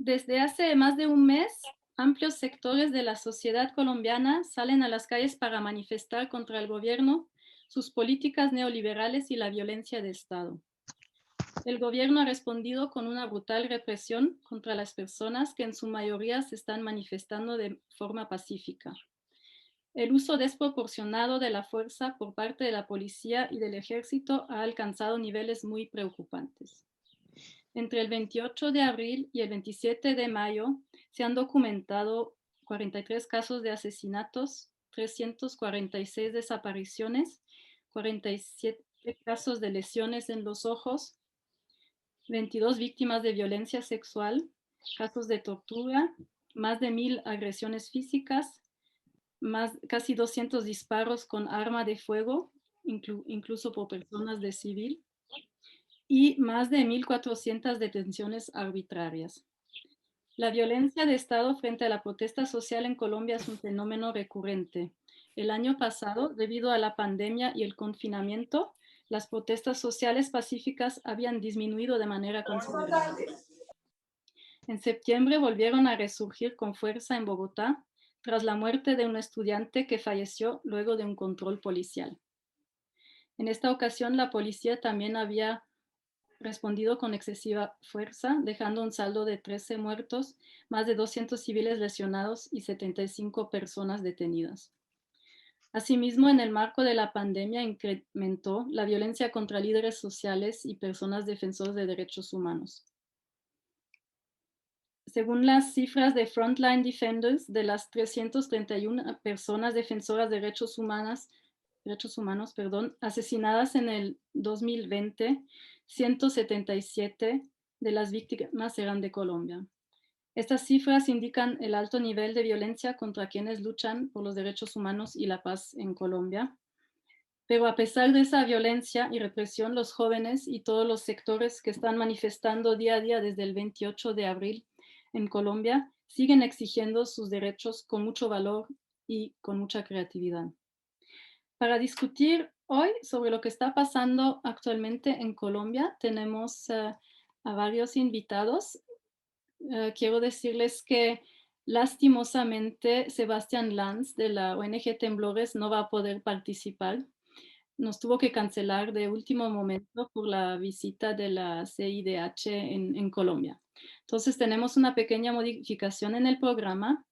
Desde hace más de un mes, amplios sectores de la sociedad colombiana salen a las calles para manifestar contra el gobierno, sus políticas neoliberales y la violencia de Estado. El gobierno ha respondido con una brutal represión contra las personas que en su mayoría se están manifestando de forma pacífica. El uso desproporcionado de la fuerza por parte de la policía y del ejército ha alcanzado niveles muy preocupantes. Entre el 28 de abril y el 27 de mayo se han documentado 43 casos de asesinatos, 346 desapariciones, 47 casos de lesiones en los ojos, 22 víctimas de violencia sexual, casos de tortura, más de 1000 agresiones físicas, casi 200 disparos con arma de fuego, incluso por personas de civil, y más de 1400 detenciones arbitrarias. La violencia de Estado frente a la protesta social en Colombia es un fenómeno recurrente. El año pasado, debido a la pandemia y el confinamiento, las protestas sociales pacíficas habían disminuido de manera considerable. En septiembre volvieron a resurgir con fuerza en Bogotá tras la muerte de un estudiante que falleció luego de un control policial. En esta ocasión, la policía también había respondido con excesiva fuerza, dejando un saldo de 13 muertos, más de 200 civiles lesionados y 75 personas detenidas. Asimismo, en el marco de la pandemia incrementó la violencia contra líderes sociales y personas defensoras de derechos humanos. Según las cifras de Frontline Defenders, de las 331 personas defensoras de derechos humanos, asesinadas en el 2020, 177 de las víctimas eran de Colombia. Estas cifras indican el alto nivel de violencia contra quienes luchan por los derechos humanos y la paz en Colombia. Pero a pesar de esa violencia y represión, los jóvenes y todos los sectores que están manifestando día a día desde el 28 de abril en Colombia siguen exigiendo sus derechos con mucho valor y con mucha creatividad. Para discutir hoy sobre lo que está pasando actualmente en Colombia, tenemos a varios invitados. Quiero decirles que lastimosamente Sebastián Lanz de la ONG Temblores no va a poder participar. Nos tuvo que cancelar de último momento por la visita de la CIDH en Colombia. Entonces tenemos una pequeña modificación en el programa.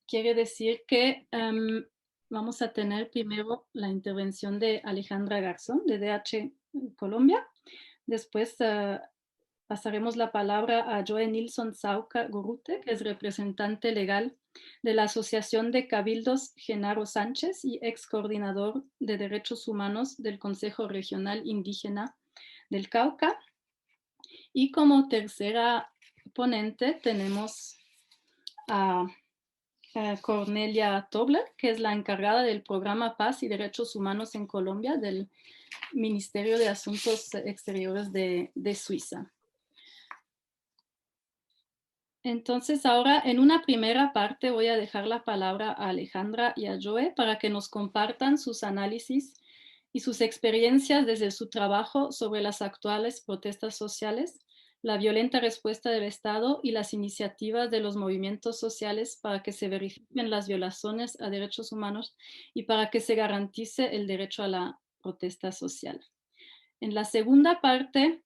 Quiere decir que vamos a tener primero la intervención de Alejandra Garzón de DH Colombia. Después pasaremos la palabra a Joe Nilsson Sauca Gorute, que es representante legal de la Asociación de Cabildos Genaro Sánchez y ex coordinador de Derechos Humanos del Consejo Regional Indígena del Cauca. Y como tercera ponente tenemos a Cornelia Tobler, que es la encargada del programa Paz y Derechos Humanos en Colombia del Ministerio de Asuntos Exteriores de Suiza. Entonces ahora en una primera parte voy a dejar la palabra a Alejandra y a Joe para que nos compartan sus análisis y sus experiencias desde su trabajo sobre las actuales protestas sociales, la violenta respuesta del Estado y las iniciativas de los movimientos sociales para que se verifiquen las violaciones a derechos humanos y para que se garantice el derecho a la protesta social. En la segunda parte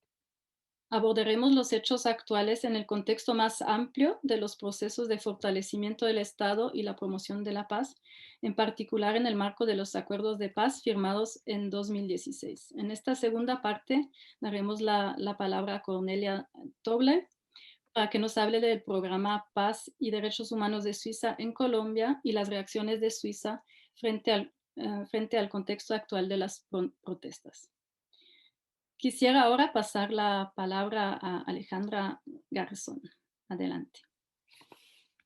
abordaremos los hechos actuales en el contexto más amplio de los procesos de fortalecimiento del Estado y la promoción de la paz, en particular en el marco de los acuerdos de paz firmados en 2016. En esta segunda parte daremos la palabra a Cornelia Tobler para que nos hable del programa Paz y Derechos Humanos de Suiza en Colombia y las reacciones de Suiza frente al contexto actual de las protestas. Quisiera ahora pasar la palabra a Alejandra Garzón. Adelante.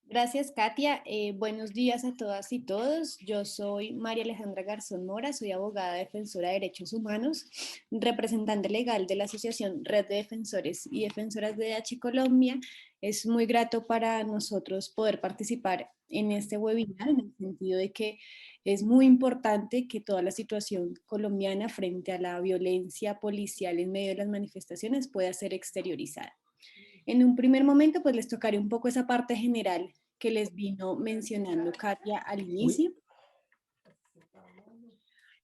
Gracias, Katia. Buenos días a todas y todos. Yo soy María Alejandra Garzón Mora, soy abogada defensora de derechos humanos, representante legal de la Asociación Red de Defensores y Defensoras de DH Colombia. Es muy grato para nosotros poder participar en este webinar, en el sentido de que es muy importante que toda la situación colombiana frente a la violencia policial en medio de las manifestaciones pueda ser exteriorizada. En un primer momento, pues les tocaré un poco esa parte general que les vino mencionando Katia al inicio.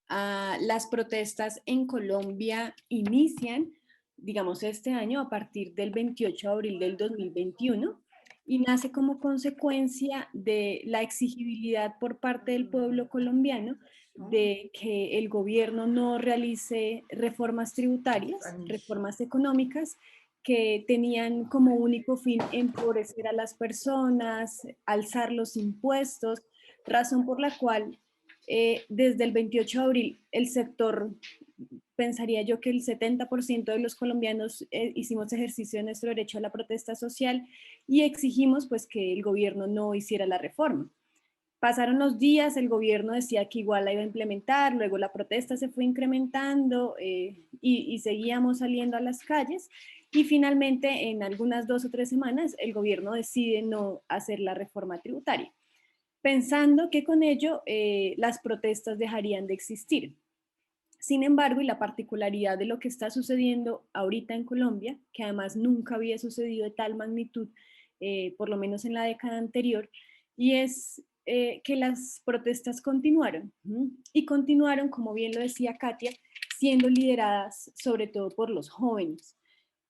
Las protestas en Colombia inician, digamos, este año a partir del 28 de abril del 2021 y nace como consecuencia de la exigibilidad por parte del pueblo colombiano de que el gobierno no realice reformas tributarias, reformas económicas que tenían como único fin empobrecer a las personas, alzar los impuestos, razón por la cual desde el 28 de abril el sector, pensaría yo que el 70% de los colombianos hicimos ejercicio de nuestro derecho a la protesta social y exigimos pues que el gobierno no hiciera la reforma. Pasaron los días, el gobierno decía que igual la iba a implementar, luego la protesta se fue incrementando y seguíamos saliendo a las calles y finalmente en algunas 2 o 3 semanas el gobierno decide no hacer la reforma tributaria, pensando que con ello las protestas dejarían de existir. Sin embargo, y la particularidad de lo que está sucediendo ahorita en Colombia, que además nunca había sucedido de tal magnitud, por lo menos en la década anterior, y es que las protestas continuaron, y continuaron, como bien lo decía Katia, siendo lideradas sobre todo por los jóvenes.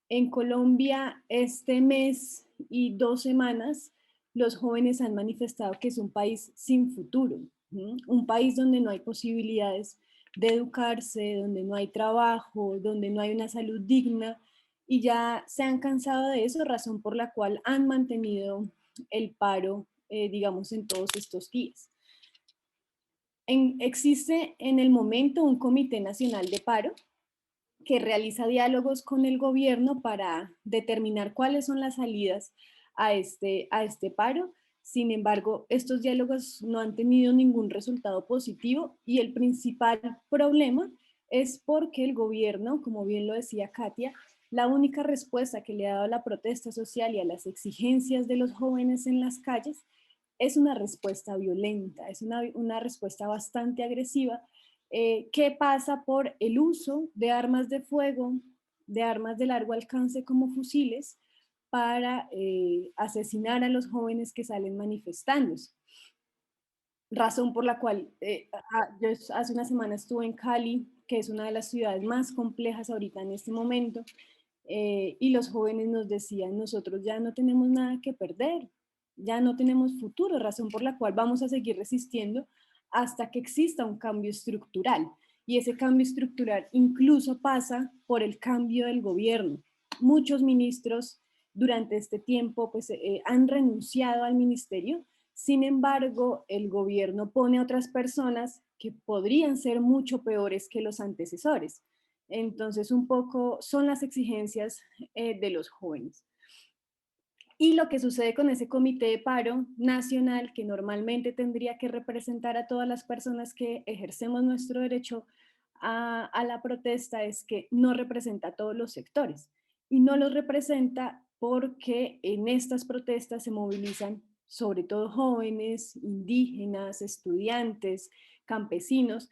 En Colombia, este mes y 2 semanas, los jóvenes han manifestado que es un país sin futuro, un país donde no hay posibilidades de educarse, donde no hay trabajo, donde no hay una salud digna, y ya se han cansado de eso, razón por la cual han mantenido el paro, digamos, en todos estos días. Existe en el momento un Comité Nacional de Paro, que realiza diálogos con el gobierno para determinar cuáles son las salidas a este paro. Sin embargo, estos diálogos no han tenido ningún resultado positivo y el principal problema es porque el gobierno, como bien lo decía Katia, la única respuesta que le ha dado a la protesta social y a las exigencias de los jóvenes en las calles es una respuesta violenta, es una respuesta bastante agresiva, que pasa por el uso de armas de fuego, de armas de largo alcance como fusiles, para asesinar a los jóvenes que salen manifestándose. Razón por la cual yo hace una semana estuve en Cali, que es una de las ciudades más complejas ahorita en este momento, y los jóvenes nos decían, nosotros ya no tenemos nada que perder, ya no tenemos futuro, razón por la cual vamos a seguir resistiendo hasta que exista un cambio estructural. Y ese cambio estructural incluso pasa por el cambio del gobierno. Muchos ministros durante este tiempo pues, han renunciado al ministerio. Sin embargo, el gobierno pone a otras personas que podrían ser mucho peores que los antecesores. Entonces, un poco son las exigencias de los jóvenes. Y lo que sucede con ese comité de paro nacional, que normalmente tendría que representar a todas las personas que ejercemos nuestro derecho a la protesta, es que no representa a todos los sectores. Y no los representa porque en estas protestas se movilizan sobre todo jóvenes, indígenas, estudiantes, campesinos,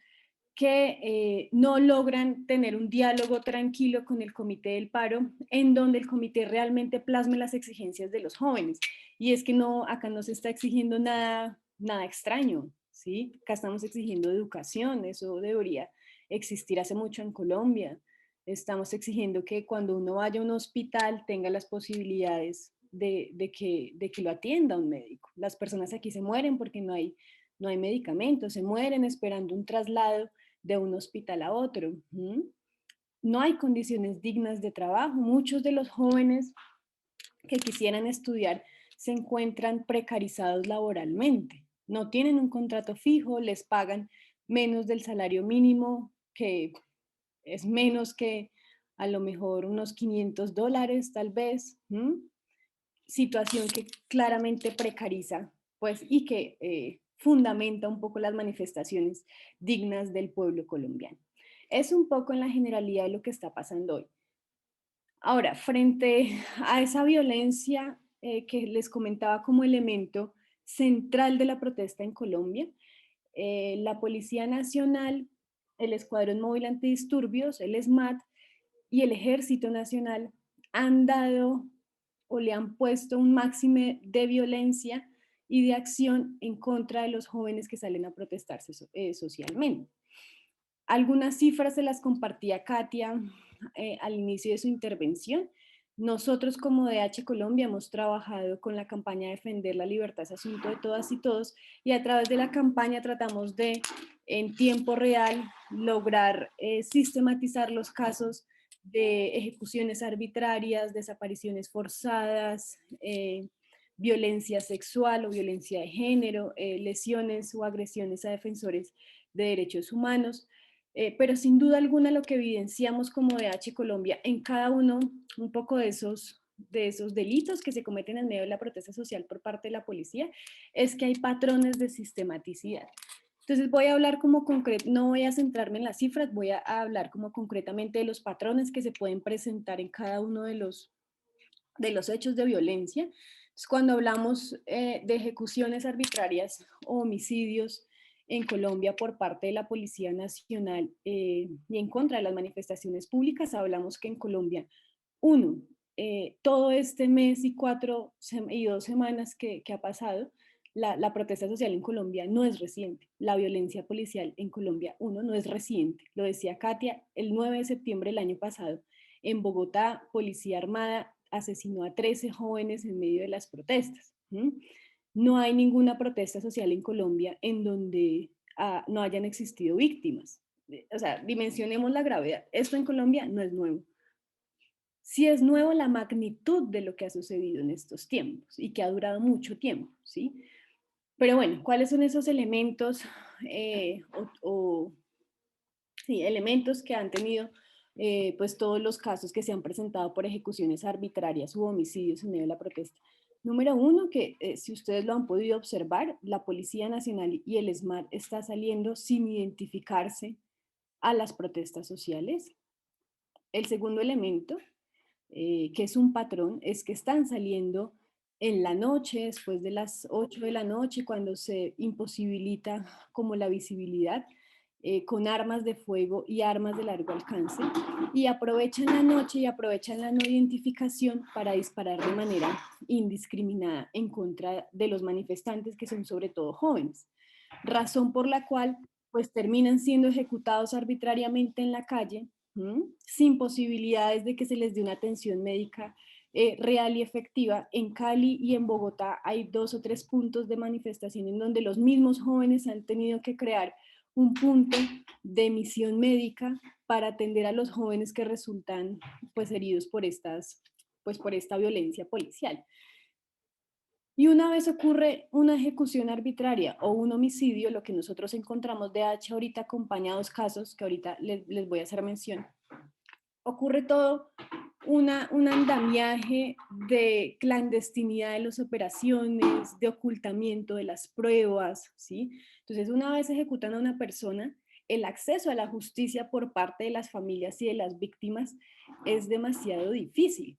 que no logran tener un diálogo tranquilo con el comité del paro, en donde el comité realmente plasme las exigencias de los jóvenes. Y es que no, acá no se está exigiendo nada extraño, ¿sí? Acá estamos exigiendo educación, eso debería existir hace mucho en Colombia. Estamos exigiendo que cuando uno vaya a un hospital tenga las posibilidades de que lo atienda un médico. Las personas aquí se mueren porque no hay medicamentos, se mueren esperando un traslado de un hospital a otro. No hay condiciones dignas de trabajo. Muchos de los jóvenes que quisieran estudiar se encuentran precarizados laboralmente. No tienen un contrato fijo, les pagan menos del salario mínimo, que es menos que a lo mejor unos $500 tal vez. Situación que claramente precariza, pues, y que fundamenta un poco las manifestaciones dignas del pueblo colombiano. Es un poco en la generalidad de lo que está pasando hoy. Ahora, frente a esa violencia que les comentaba como elemento central de la protesta en Colombia, la Policía Nacional, el Escuadrón Móvil Antidisturbios, el ESMAD y el Ejército Nacional han dado o le han puesto un máximo de violencia y de acción en contra de los jóvenes que salen a protestarse socialmente. Algunas cifras se las compartía Katia al inicio de su intervención. Nosotros como DH Colombia hemos trabajado con la campaña Defender la Libertad es Asunto de Todas y Todos, y a través de la campaña tratamos de, en tiempo real, lograr sistematizar los casos de ejecuciones arbitrarias, desapariciones forzadas, violencia sexual o violencia de género, lesiones o agresiones a defensores de derechos humanos. Pero sin duda alguna lo que evidenciamos como DH Colombia en cada uno un poco de esos delitos que se cometen en medio de la protesta social por parte de la policía es que hay patrones de sistematicidad. Entonces voy a hablar como concreto, no voy a centrarme en las cifras, voy a hablar como concretamente de los patrones que se pueden presentar en cada uno de los hechos de violencia. Entonces, cuando hablamos de ejecuciones arbitrarias o homicidios en Colombia por parte de la Policía Nacional y en contra de las manifestaciones públicas, hablamos que en Colombia, uno, todo este mes y 2 semanas que ha pasado, la protesta social en Colombia no es reciente. La violencia policial en Colombia, uno, no es reciente. Lo decía Katia, el 9 de septiembre del año pasado, en Bogotá, Policía Armada asesinó a 13 jóvenes en medio de las protestas. No hay ninguna protesta social en Colombia en donde no hayan existido víctimas. O sea, dimensionemos la gravedad. Esto en Colombia no es nuevo. Sí es nuevo la magnitud de lo que ha sucedido en estos tiempos y que ha durado mucho tiempo, ¿sí? Pero bueno, ¿cuáles son esos elementos sí, elementos que han tenido pues todos los casos que se han presentado por ejecuciones arbitrarias u homicidios en medio de la protesta? Número uno, que si ustedes lo han podido observar, la Policía Nacional y el ESMAD está saliendo sin identificarse a las protestas sociales. El segundo elemento, que es un patrón, es que están saliendo en la noche, después de las 8 de la noche, cuando se imposibilita como la visibilidad, con armas de fuego y armas de largo alcance, y aprovechan la noche y aprovechan la no identificación para disparar de manera indiscriminada en contra de los manifestantes, que son sobre todo jóvenes, razón por la cual pues terminan siendo ejecutados arbitrariamente en la calle, sin posibilidades de que se les dé una atención médica real y efectiva. En Cali y en Bogotá hay 2 o 3 puntos de manifestación en donde los mismos jóvenes han tenido que crear un punto de emisión médica para atender a los jóvenes que resultan pues heridos por por esta violencia policial. Y una vez ocurre una ejecución arbitraria o un homicidio, lo que nosotros encontramos de H ahorita acompañados casos, que ahorita les voy a hacer mención, ocurre todo un andamiaje de clandestinidad de las operaciones, de ocultamiento de las pruebas, ¿sí? Entonces, una vez ejecutan a una persona, el acceso a la justicia por parte de las familias y de las víctimas es demasiado difícil.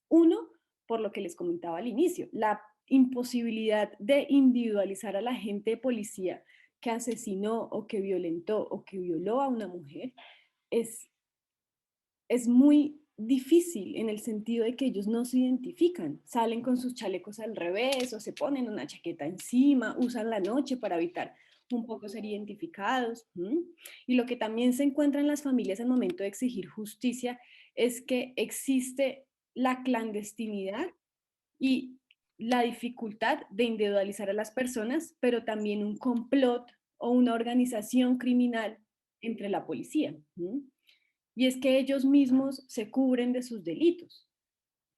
Uno, por lo que les comentaba al inicio, la imposibilidad de individualizar a la agente de policía que asesinó o que violentó o que violó a una mujer es muy difícil en el sentido de que ellos no se identifican, salen con sus chalecos al revés o se ponen una chaqueta encima, usan la noche para evitar un poco ser identificados. Y lo que también se encuentra en las familias al momento de exigir justicia es que existe la clandestinidad y la dificultad de individualizar a las personas, pero también un complot o una organización criminal entre la policía. Y es que ellos mismos se cubren de sus delitos.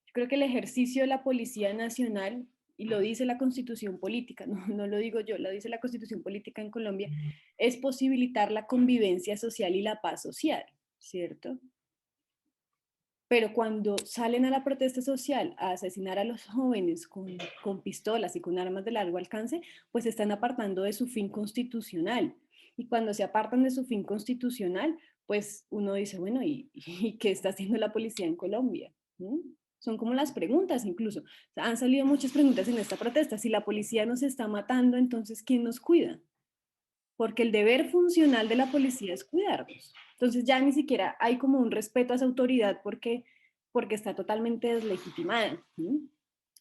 Yo creo que el ejercicio de la Policía Nacional, y lo dice la Constitución Política, no lo digo yo, lo dice la Constitución Política en Colombia, es posibilitar la convivencia social y la paz social, ¿cierto? Pero cuando salen a la protesta social a asesinar a los jóvenes con pistolas y con armas de largo alcance, pues se están apartando de su fin constitucional. Y cuando se apartan de su fin constitucional, pues uno dice, bueno, ¿y qué está haciendo la policía en Colombia? ¿Mm? Son como las preguntas incluso. O sea, han salido muchas preguntas en esta protesta. Si la policía nos está matando, entonces ¿quién nos cuida? Porque el deber funcional de la policía es cuidarnos. Entonces ya ni siquiera hay como un respeto a esa autoridad porque porque está totalmente deslegitimada.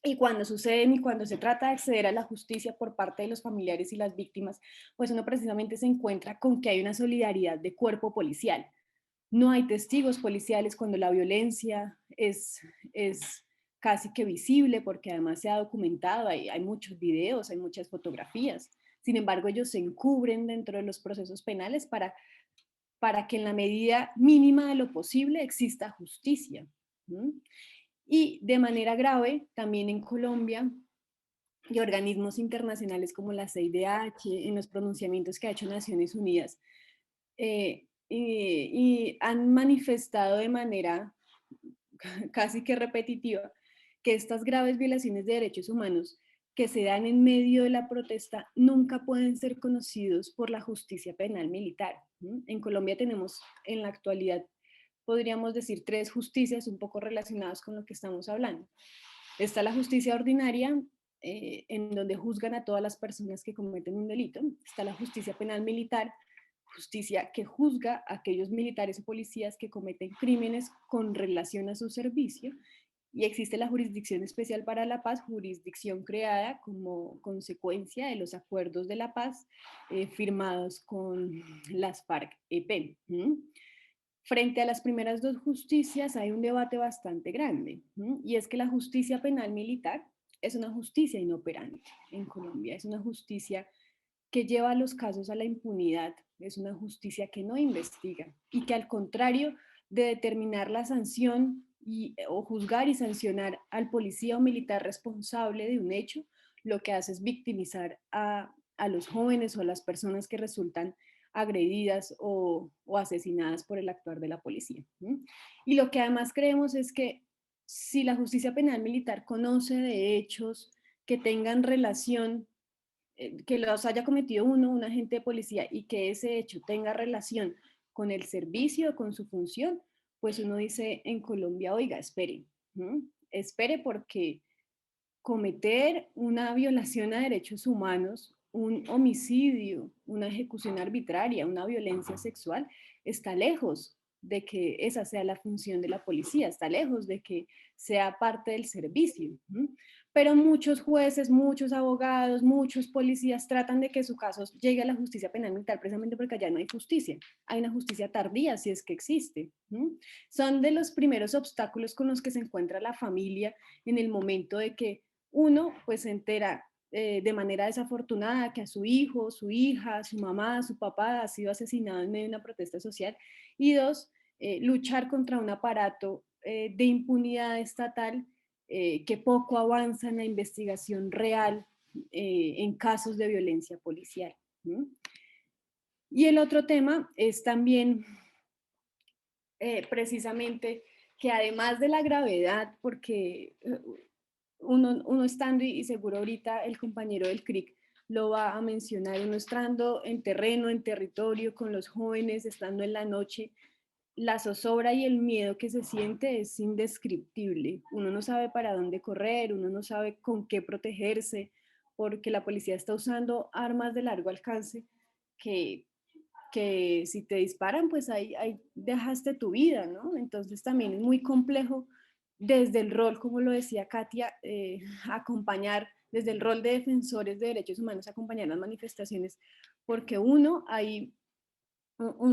Y cuando suceden y cuando se trata de acceder a la justicia por parte de los familiares y las víctimas, pues uno precisamente se encuentra con que hay una solidaridad de cuerpo policial. No hay testigos policiales cuando la violencia es casi que visible, porque además se ha documentado, hay muchos videos, hay muchas fotografías. Sin embargo, ellos se encubren dentro de los procesos penales para que en la medida mínima de lo posible exista justicia. Y de manera grave, también en Colombia, y organismos internacionales como la CIDH, en los pronunciamientos que ha hecho Naciones Unidas, y han manifestado de manera casi que repetitiva que estas graves violaciones de derechos humanos que se dan en medio de la protesta nunca pueden ser conocidos por la justicia penal militar. En Colombia tenemos en la actualidad, podríamos decir, tres justicias un poco relacionadas con lo que estamos hablando. Está la justicia ordinaria, en donde juzgan a todas las personas que cometen un delito. Está la justicia penal militar, justicia que juzga a aquellos militares o policías que cometen crímenes con relación a su servicio. Y existe la Jurisdicción Especial para la Paz, jurisdicción creada como consecuencia de los acuerdos de la paz firmados con las FARC-EP. Frente a las primeras dos justicias hay un debate bastante grande, y es que la justicia penal militar es una justicia inoperante en Colombia, es una justicia que lleva los casos a la impunidad, es una justicia que no investiga y que al contrario de determinar la sanción o juzgar y sancionar al policía o militar responsable de un hecho, lo que hace es victimizar a los jóvenes o a las personas que resultan agredidas o asesinadas por el actuar de la policía. Y lo que además creemos es que si la justicia penal militar conoce de hechos que tengan relación, que los haya cometido un agente de policía y que ese hecho tenga relación con el servicio, con su función, pues uno dice en Colombia, oiga, espere, espere porque cometer una violación a derechos humanos, un homicidio, una ejecución arbitraria, una violencia sexual, está lejos de que esa sea la función de la policía, está lejos de que sea parte del servicio. Pero muchos jueces, muchos abogados, muchos policías tratan de que su caso llegue a la justicia penal militar precisamente porque allá no hay justicia. Hay una justicia tardía, si es que existe. Son de los primeros obstáculos con los que se encuentra la familia en el momento de que uno pues se entera de manera desafortunada que a su hijo, su hija, su mamá, su papá ha sido asesinado en medio de una protesta social, y dos, luchar contra un aparato de impunidad estatal que poco avanza en la investigación real en casos de violencia policial. Y el otro tema es también precisamente que además de la gravedad, porque uno estando, y seguro ahorita el compañero del CRIC lo va a mencionar, uno estando en terreno, en territorio, con los jóvenes, estando en la noche, la zozobra y el miedo que se siente es indescriptible. Uno no sabe para dónde correr, uno no sabe con qué protegerse, porque la policía está usando armas de largo alcance que, que si te disparan, pues ahí dejaste tu vida, ¿no? Entonces también es muy complejo desde el rol, como lo decía Katia, acompañar, desde el rol de defensores de derechos humanos, acompañar las manifestaciones, porque uno, hay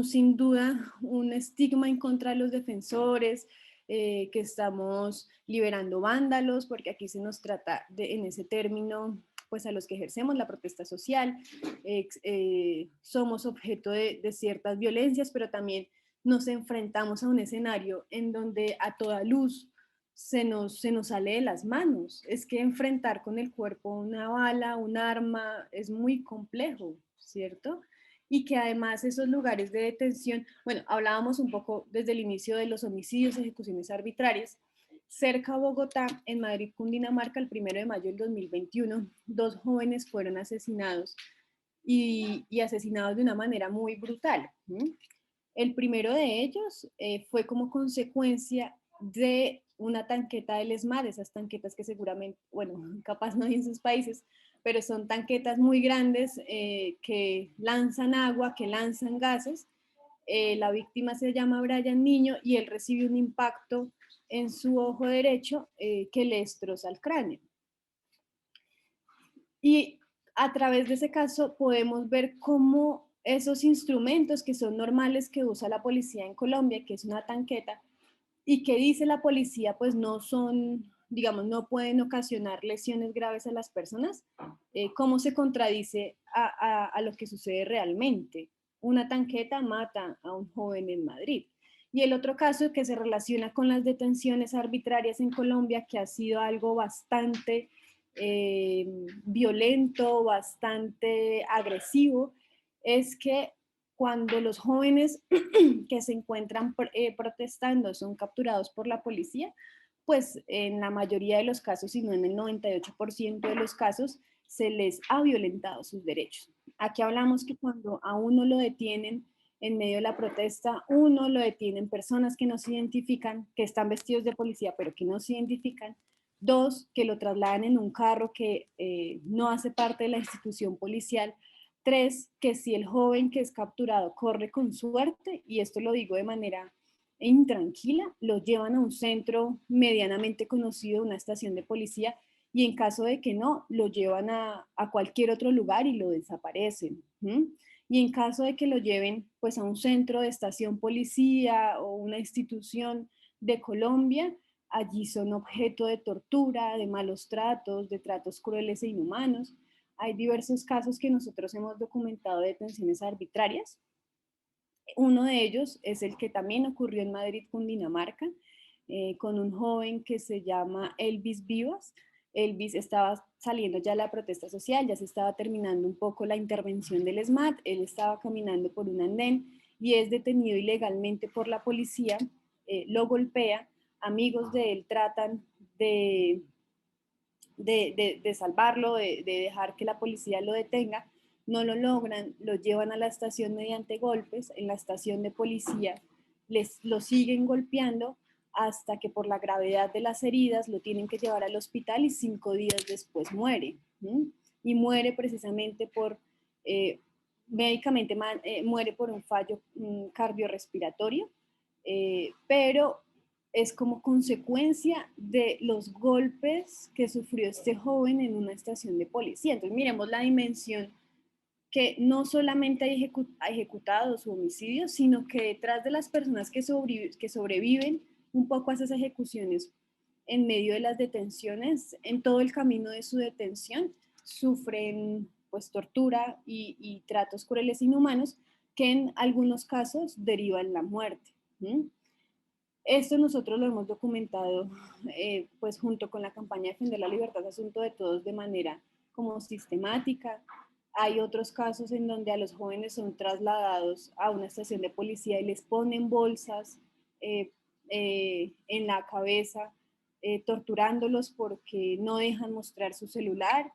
sin duda un estigma en contra de los defensores, que estamos liberando vándalos, porque aquí se nos trata de, en ese término, pues a los que ejercemos la protesta social, somos objeto de ciertas violencias, pero también nos enfrentamos a un escenario en donde a toda luz se nos sale de las manos. Es que enfrentar con el cuerpo una bala, un arma, es muy complejo, ¿cierto? Y que además esos lugares de detención, bueno, hablábamos un poco desde el inicio de los homicidios, ejecuciones arbitrarias. Cerca a Bogotá, en Madrid, Cundinamarca, el 1 de mayo del 2021, dos jóvenes fueron asesinados y asesinados de una manera muy brutal. El primero de ellos fue como consecuencia de una tanqueta del ESMAD, esas tanquetas que seguramente, bueno, capaz no hay en sus países, pero son tanquetas muy grandes que lanzan agua, que lanzan gases. La víctima se llama Brian Niño y él recibe un impacto en su ojo derecho que le destroza el cráneo. Y a través de ese caso podemos ver cómo esos instrumentos que son normales que usa la policía en Colombia, que es una tanqueta, y que dice la policía, pues no son, digamos, no pueden ocasionar lesiones graves a las personas, cómo se contradice a lo que sucede realmente. Una tanqueta mata a un joven en Madrid. Y el otro caso que se relaciona con las detenciones arbitrarias en Colombia, que ha sido algo bastante violento, bastante agresivo, es que cuando los jóvenes que se encuentran protestando son capturados por la policía, pues en la mayoría de los casos, si no en el 98% de los casos, se les ha violentado sus derechos. Aquí hablamos que cuando a uno lo detienen en medio de la protesta, uno lo detienen personas que no se identifican, que están vestidos de policía, pero que no se identifican. Dos, que lo trasladan en un carro que no hace parte de la institución policial. Tres, que si el joven que es capturado corre con suerte, y esto lo digo de manera intranquila, lo llevan a un centro medianamente conocido, una estación de policía, y en caso de que no, lo llevan a cualquier otro lugar y lo desaparecen. Y en caso de que lo lleven pues a un centro de estación policía o una institución de Colombia, allí son objeto de tortura, de malos tratos, de tratos crueles e inhumanos. Hay diversos casos que nosotros hemos documentado de detenciones arbitrarias. Uno de ellos es el que también ocurrió en Madrid, Cundinamarca, con un joven que se llama Elvis Vivas. Elvis estaba saliendo ya a la protesta social, ya se estaba terminando un poco la intervención del SMAT, él estaba caminando por un andén y es detenido ilegalmente por la policía, lo golpea, amigos de él tratan de salvarlo, de dejar que la policía lo detenga, no lo logran, lo llevan a la estación mediante golpes, en la estación de policía lo siguen golpeando hasta que por la gravedad de las heridas lo tienen que llevar al hospital y 5 días después muere. Y muere precisamente por, médicamente muere por un fallo cardiorrespiratorio, pero es como consecuencia de los golpes que sufrió este joven en una estación de policía. Entonces miremos la dimensión que no solamente hay ejecutados o homicidios, sino que detrás de las personas que sobreviven un poco a esas ejecuciones en medio de las detenciones, en todo el camino de su detención, sufren pues tortura y tratos crueles e inhumanos que en algunos casos derivan la muerte. Esto nosotros lo hemos documentado pues junto con la campaña Defender la Libertad, Asunto de Todos, de manera como sistemática. Hay otros casos en donde a los jóvenes son trasladados a una estación de policía y les ponen bolsas en la cabeza, torturándolos porque no dejan mostrar su celular.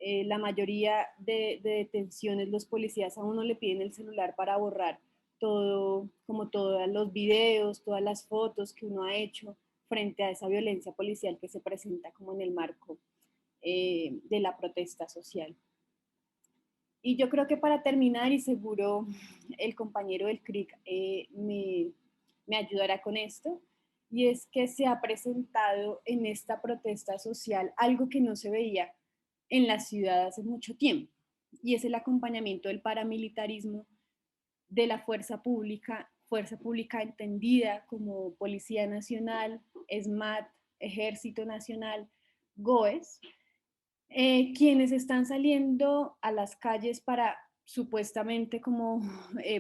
La mayoría de detenciones los policías a uno le piden el celular para borrar todo, como todos los videos, todas las fotos que uno ha hecho frente a esa violencia policial que se presenta como en el marco de la protesta social. Y yo creo que para terminar, y seguro el compañero del CRIC me ayudará con esto, y es que se ha presentado en esta protesta social algo que no se veía en la ciudad hace mucho tiempo, y es el acompañamiento del paramilitarismo de la fuerza pública entendida como Policía Nacional, SMAT, Ejército Nacional, GOES, quienes están saliendo a las calles para supuestamente como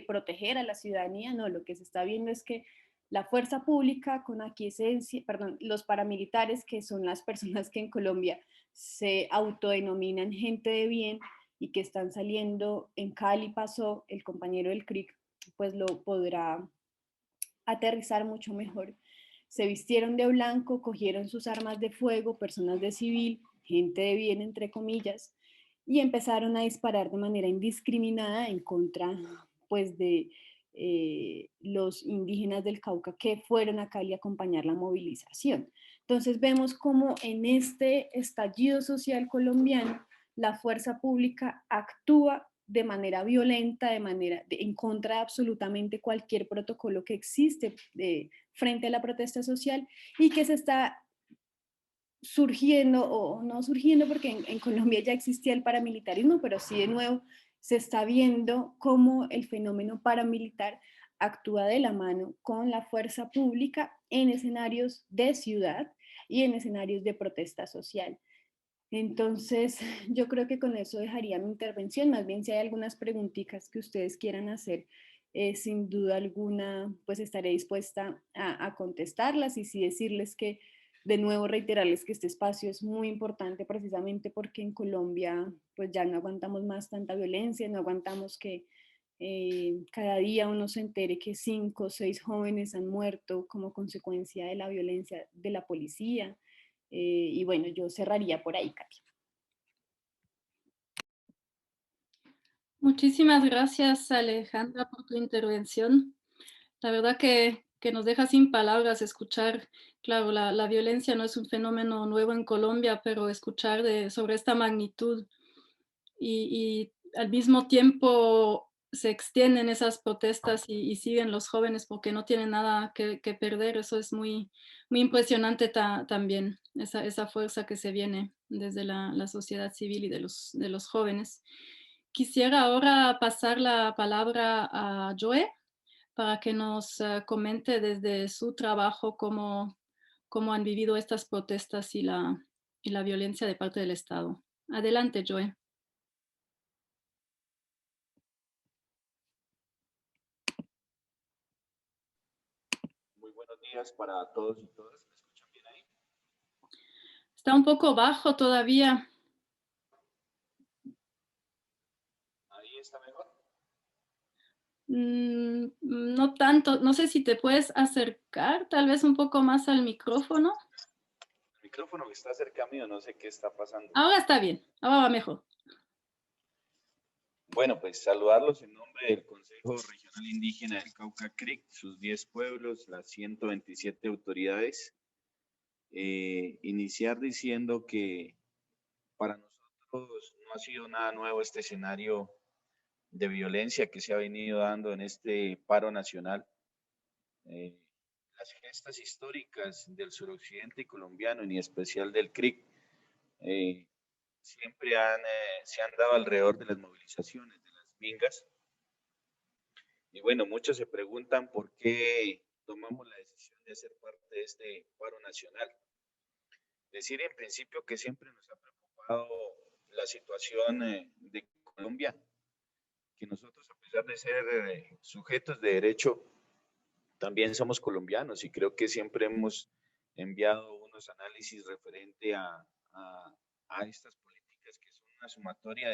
proteger a la ciudadanía. No, lo que se está viendo es que la fuerza pública con aquiescencia, perdón, los paramilitares, que son las personas que en Colombia se autodenominan gente de bien y que están saliendo en Cali, pasó, el compañero del CRIC pues lo podrá aterrizar mucho mejor. Se vistieron de blanco, cogieron sus armas de fuego, personas de civil, gente de bien, entre comillas, y empezaron a disparar de manera indiscriminada en contra pues de los indígenas del Cauca que fueron a Cali a acompañar la movilización. Entonces vemos como en este estallido social colombiano la fuerza pública actúa de manera violenta, en contra de absolutamente cualquier protocolo que existe frente a la protesta social y que se está surgiendo, o no surgiendo porque en Colombia ya existía el paramilitarismo, pero sí de nuevo se está viendo cómo el fenómeno paramilitar actúa de la mano con la fuerza pública en escenarios de ciudad y en escenarios de protesta social. Entonces, yo creo que con eso dejaría mi intervención. Más bien, si hay algunas preguntitas que ustedes quieran hacer, sin duda alguna, pues estaré dispuesta a contestarlas y sí decirles que, de nuevo, reiterarles que este espacio es muy importante precisamente porque en Colombia, pues ya no aguantamos más tanta violencia, no aguantamos que cada día uno se entere que 5 o 6 jóvenes han muerto como consecuencia de la violencia de la policía. Y bueno, yo cerraría por ahí, Katia. Muchísimas gracias, Alejandra, por tu intervención. La verdad que nos deja sin palabras escuchar, claro, la violencia no es un fenómeno nuevo en Colombia, pero escuchar sobre esta magnitud y al mismo tiempo se extienden esas protestas y siguen los jóvenes porque no tienen nada que perder, eso es muy, muy impresionante también, esa fuerza que se viene desde la sociedad civil y de los jóvenes. Quisiera ahora pasar la palabra a Joe para que nos comente desde su trabajo cómo han vivido estas protestas y la violencia de parte del Estado. Adelante, Joe. Muy buenos días para todos y todas. ¿Me escuchan bien ahí? Está un poco bajo todavía. Ahí está mejor. No tanto, no sé si te puedes acercar tal vez un poco más al micrófono. El micrófono que está cerca mío, no sé qué está pasando. Ahora está bien, ahora va mejor. Bueno, pues saludarlos en nombre del Consejo Regional Indígena del Cauca Creek, sus 10 pueblos, las 127 autoridades. Iniciar diciendo que para nosotros no ha sido nada nuevo este escenario de violencia que se ha venido dando en este paro nacional. Eh, las gestas históricas del suroccidente colombiano, y en especial del CRIC, eh, siempre se han dado alrededor de las movilizaciones, de las mingas. Y bueno, muchos se preguntan por qué tomamos la decisión de hacer parte de este paro nacional. Decir en principio que siempre nos ha preocupado la situación de Colombia, que nosotros a pesar de ser sujetos de derecho, también somos colombianos y creo que siempre hemos enviado unos análisis referente a estas políticas que son una sumatoria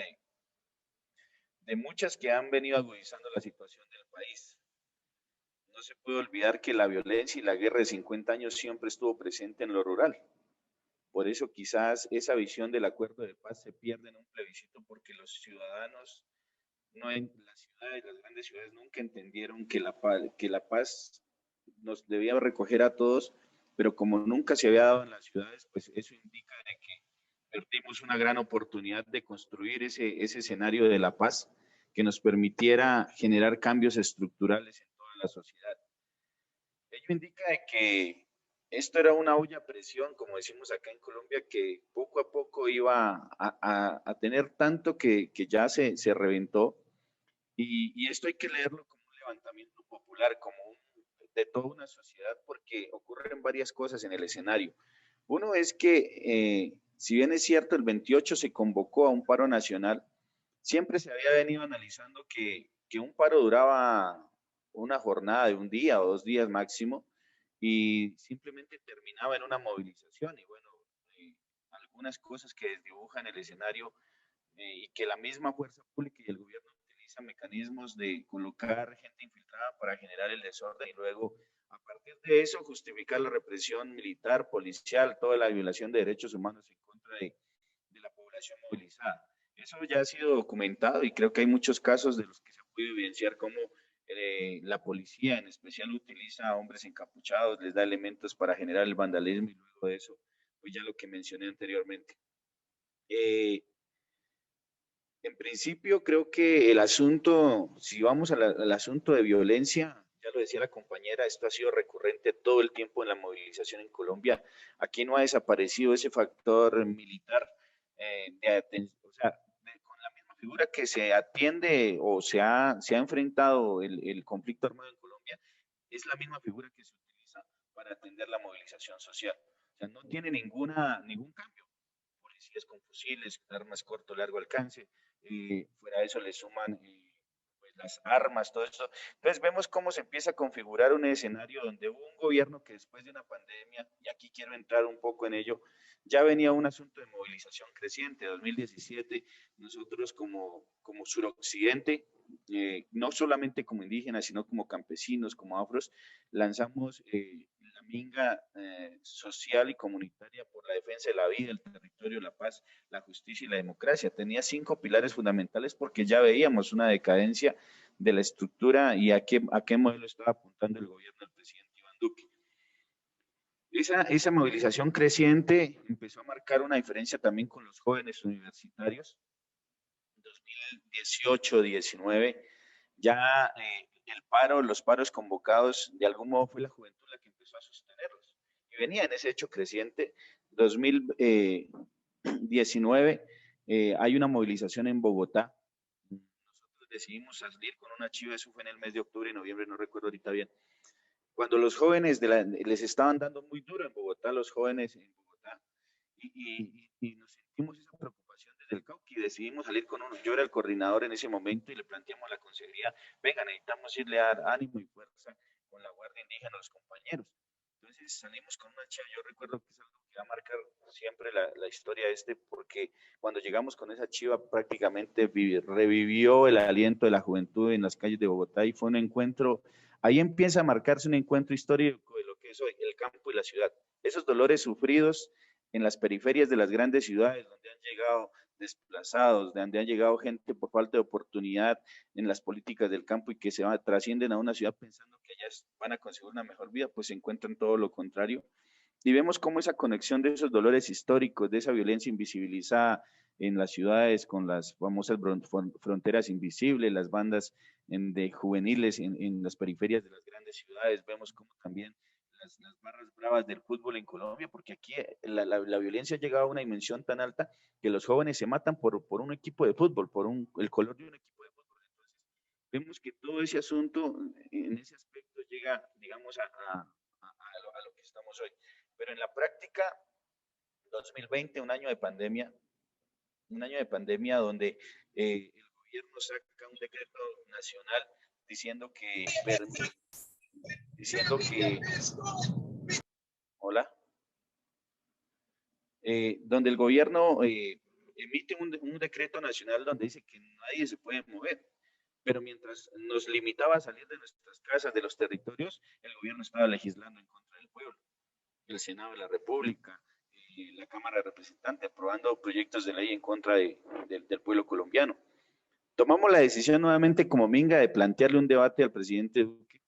de muchas que han venido agudizando la situación del país. No se puede olvidar que la violencia y la guerra de 50 años siempre estuvo presente en lo rural. Por eso quizás esa visión del acuerdo de paz se pierde en un plebiscito porque los ciudadanos no en las ciudades, las grandes ciudades nunca entendieron que la paz nos debía recoger a todos, pero como nunca se había dado en las ciudades, pues eso indica de que perdimos una gran oportunidad de construir ese escenario de la paz que nos permitiera generar cambios estructurales en toda la sociedad. Ello indica de que esto era una olla a presión, como decimos acá en Colombia, que poco a poco iba a tener tanto que ya se reventó. Y esto hay que leerlo como un levantamiento popular, como de toda una sociedad, porque ocurren varias cosas en el escenario. Uno es que, si bien es cierto, el 28 se convocó a un paro nacional, siempre se había venido analizando que un paro duraba una jornada de un día o 2 días máximo y simplemente terminaba en una movilización. Y bueno, algunas cosas que desdibujan el escenario y que la misma fuerza pública y el gobierno utilizan mecanismos de colocar gente infiltrada para generar el desorden y luego a partir de eso justificar la represión militar, policial, toda la violación de derechos humanos en contra de la población movilizada. Eso ya ha sido documentado y creo que hay muchos casos de los que se ha podido evidenciar cómo la policía en especial utiliza a hombres encapuchados, les da elementos para generar el vandalismo y luego de eso, pues ya lo que mencioné anteriormente. Eh, en principio, creo que el asunto, si vamos al asunto de violencia, ya lo decía la compañera, esto ha sido recurrente todo el tiempo en la movilización en Colombia. Aquí no ha desaparecido ese factor militar o sea, con la misma figura que se atiende o se ha enfrentado el conflicto armado en Colombia, es la misma figura que se utiliza para atender la movilización social. O sea, no tiene ningún cambio. Policías con fusiles, armas corto, largo alcance, fuera de eso le suman pues las armas, todo esto. Entonces vemos cómo se empieza a configurar un escenario donde hubo un gobierno que después de una pandemia, y aquí quiero entrar un poco en ello, ya venía un asunto de movilización creciente. 2017, nosotros como suroccidente, no solamente como indígenas, sino como campesinos, como afros, lanzamos la minga social y comunitaria por la defensa de la vida, el territorio, la paz, la justicia y la democracia. Tenía 5 pilares fundamentales porque ya veíamos una decadencia de la estructura y a qué modelo estaba apuntando el gobierno del presidente Iván Duque. Esa movilización creciente empezó a marcar una diferencia también con los jóvenes universitarios. En 2018-19, ya los paros convocados, de algún modo fue la juventud la que empezó a sostenerlos. Y venía en ese hecho creciente. 2019 hay una movilización en Bogotá. Nosotros decidimos salir con una chiva, eso fue en el mes de octubre y noviembre, no recuerdo ahorita bien, cuando los jóvenes les estaban dando muy duro en Bogotá, los jóvenes en Bogotá, y nos sentimos esa preocupación desde el Cauca y decidimos salir con uno. Yo era el coordinador en ese momento y le planteamos a la consejería, venga, necesitamos irle a dar ánimo y fuerza con la Guardia Indígena a los compañeros. Entonces salimos con una chiva, yo recuerdo que es algo que va a marcar siempre la historia porque cuando llegamos con esa chiva prácticamente revivió el aliento de la juventud en las calles de Bogotá y fue un encuentro. Ahí empieza a marcarse un encuentro histórico de lo que es hoy el campo y la ciudad. Esos dolores sufridos en las periferias de las grandes ciudades, donde han llegado desplazados, donde han llegado gente por falta de oportunidad en las políticas del campo y que trascienden a una ciudad pensando que allá van a conseguir una mejor vida, pues se encuentran todo lo contrario. Y vemos cómo esa conexión de esos dolores históricos, de esa violencia invisibilizada en las ciudades con las famosas fronteras invisibles, las bandas de juveniles en las periferias de las grandes ciudades, vemos cómo también las barras bravas del fútbol en Colombia, porque aquí la violencia ha llegado a una dimensión tan alta que los jóvenes se matan por un equipo de fútbol, el color de un equipo de fútbol. Entonces, vemos que todo ese asunto en ese aspecto llega, digamos, a lo que estamos hoy. Pero en la práctica, 2020, un año de pandemia donde el gobierno saca un decreto nacional diciendo que hola, donde el gobierno emite un decreto nacional donde dice que nadie se puede mover, pero mientras nos limitaba a salir de nuestras casas, de los territorios, el gobierno estaba legislando en contra del pueblo. El Senado de la República, la Cámara de Representantes aprobando proyectos de ley en contra del pueblo colombiano. Tomamos la decisión nuevamente como Minga de plantearle un debate al presidente Duque,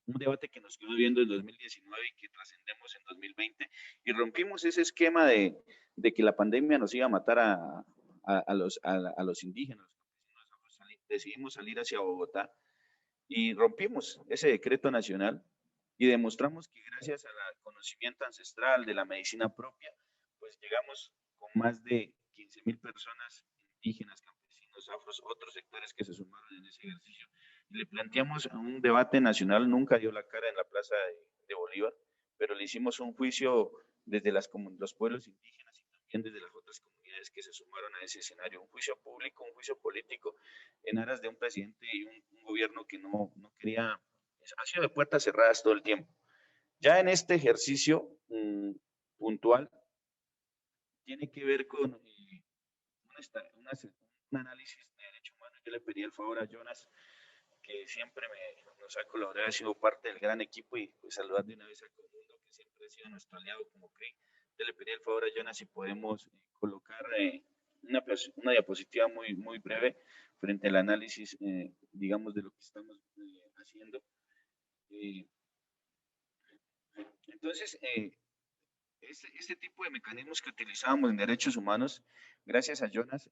un debate que nos quedó viendo en 2019 y que trascendemos en 2020, y rompimos ese esquema de que la pandemia nos iba a matar a los indígenas. Decidimos salir hacia Bogotá y rompimos ese decreto nacional y demostramos que gracias al conocimiento ancestral de la medicina propia, pues llegamos con más de 15,000 personas indígenas, campesinos, afros, otros sectores que se sumaron en ese ejercicio. Y le planteamos un debate nacional, nunca dio la cara en la plaza de Bolívar, pero le hicimos un juicio desde los pueblos indígenas y también desde las otras comunidades que se sumaron a ese escenario, un juicio público, un juicio político, en aras de un presidente y un gobierno que no quería, ha sido de puertas cerradas todo el tiempo. Ya en este ejercicio puntual, tiene que ver con un análisis de derechos humanos. Yo le pedí el favor a Jonas, que siempre nos ha colaborado, ha sido parte del gran equipo, y pues saludar de una vez a Comundo, que siempre ha sido nuestro aliado como CRI. Yo le pedí el favor a Jonas si podemos colocar una diapositiva muy breve frente al análisis, digamos, de lo que estamos haciendo. Entonces, este tipo de mecanismos que utilizábamos en derechos humanos, gracias a Jonas,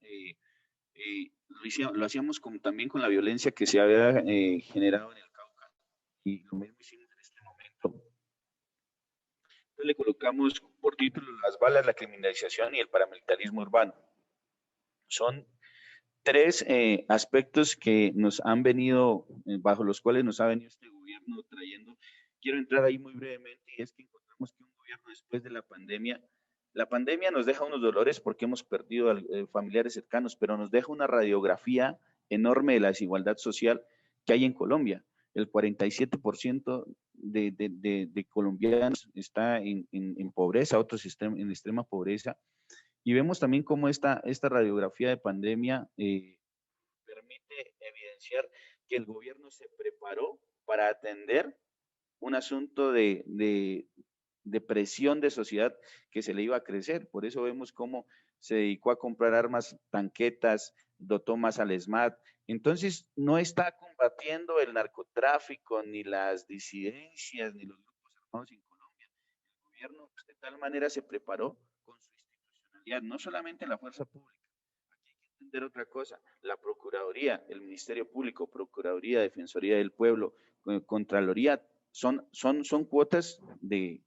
lo hacíamos también con la violencia que se había generado en el Cauca. y lo mismo hicimos en este momento. Entonces le colocamos por título Las balas, la criminalización y el paramilitarismo urbano. Son tres aspectos que nos han venido, bajo los cuales nos ha venido este gobierno trayendo. Quiero entrar ahí muy brevemente, y es que encontramos que un gobierno después de la pandemia nos deja unos dolores porque hemos perdido familiares cercanos, pero nos deja una radiografía enorme de la desigualdad social que hay en Colombia. El 47% de colombianos está en pobreza, otros están en extrema pobreza. Y vemos también cómo esta radiografía de pandemia permite evidenciar que el gobierno se preparó para atender un asunto de presión de sociedad que se le iba a crecer. Por eso vemos cómo se dedicó a comprar armas, tanquetas, dotó más al SMAT. Entonces, no está combatiendo el narcotráfico, ni las disidencias, ni los grupos armados en Colombia. El gobierno de tal manera se preparó con su institucionalidad, no solamente la fuerza pública. Aquí hay que entender otra cosa: la Procuraduría, el Ministerio Público, Procuraduría, Defensoría del Pueblo, Contraloría, son cuotas de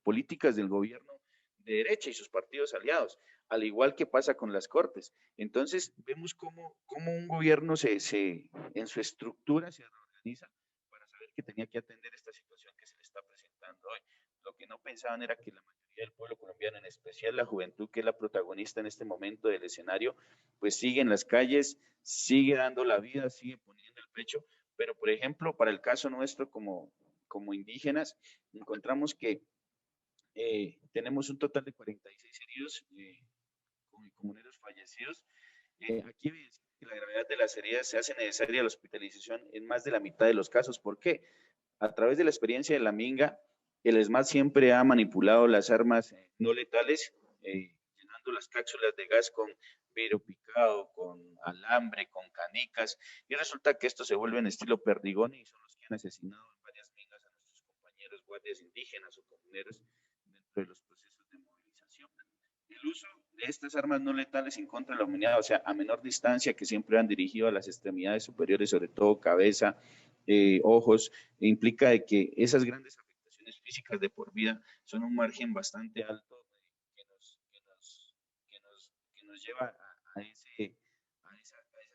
políticas del gobierno de derecha y sus partidos aliados, al igual que pasa con las Cortes. Entonces, vemos cómo un gobierno en su estructura se reorganiza para saber que tenía que atender esta situación que se le está presentando hoy. Lo que no pensaban era que la mayoría del pueblo colombiano, en especial la juventud, que es la protagonista en este momento del escenario, pues sigue en las calles, sigue dando la vida, sigue poniendo el pecho. Pero, por ejemplo, para el caso nuestro como indígenas, encontramos que tenemos un total de 46 heridos, comuneros fallecidos. Aquí evidencia que la gravedad de las heridas se hace necesaria la hospitalización en más de la mitad de los casos. ¿Por qué? A través de la experiencia de la Minga, el SMAT siempre ha manipulado las armas no letales, llenando las cápsulas de gas con vidrio picado, con alambre, con canicas, y resulta que esto se vuelve en estilo Perdigón, y son los que han asesinado en varias mingas a nuestros compañeros guardias indígenas o comuneros dentro de los procesos de movilización. El uso de estas armas no letales en contra de la humanidad, o sea, a menor distancia, que siempre han dirigido a las extremidades superiores, sobre todo cabeza, ojos, implica de que esas grandes afectaciones físicas de por vida son un margen bastante alto que nos lleva a esa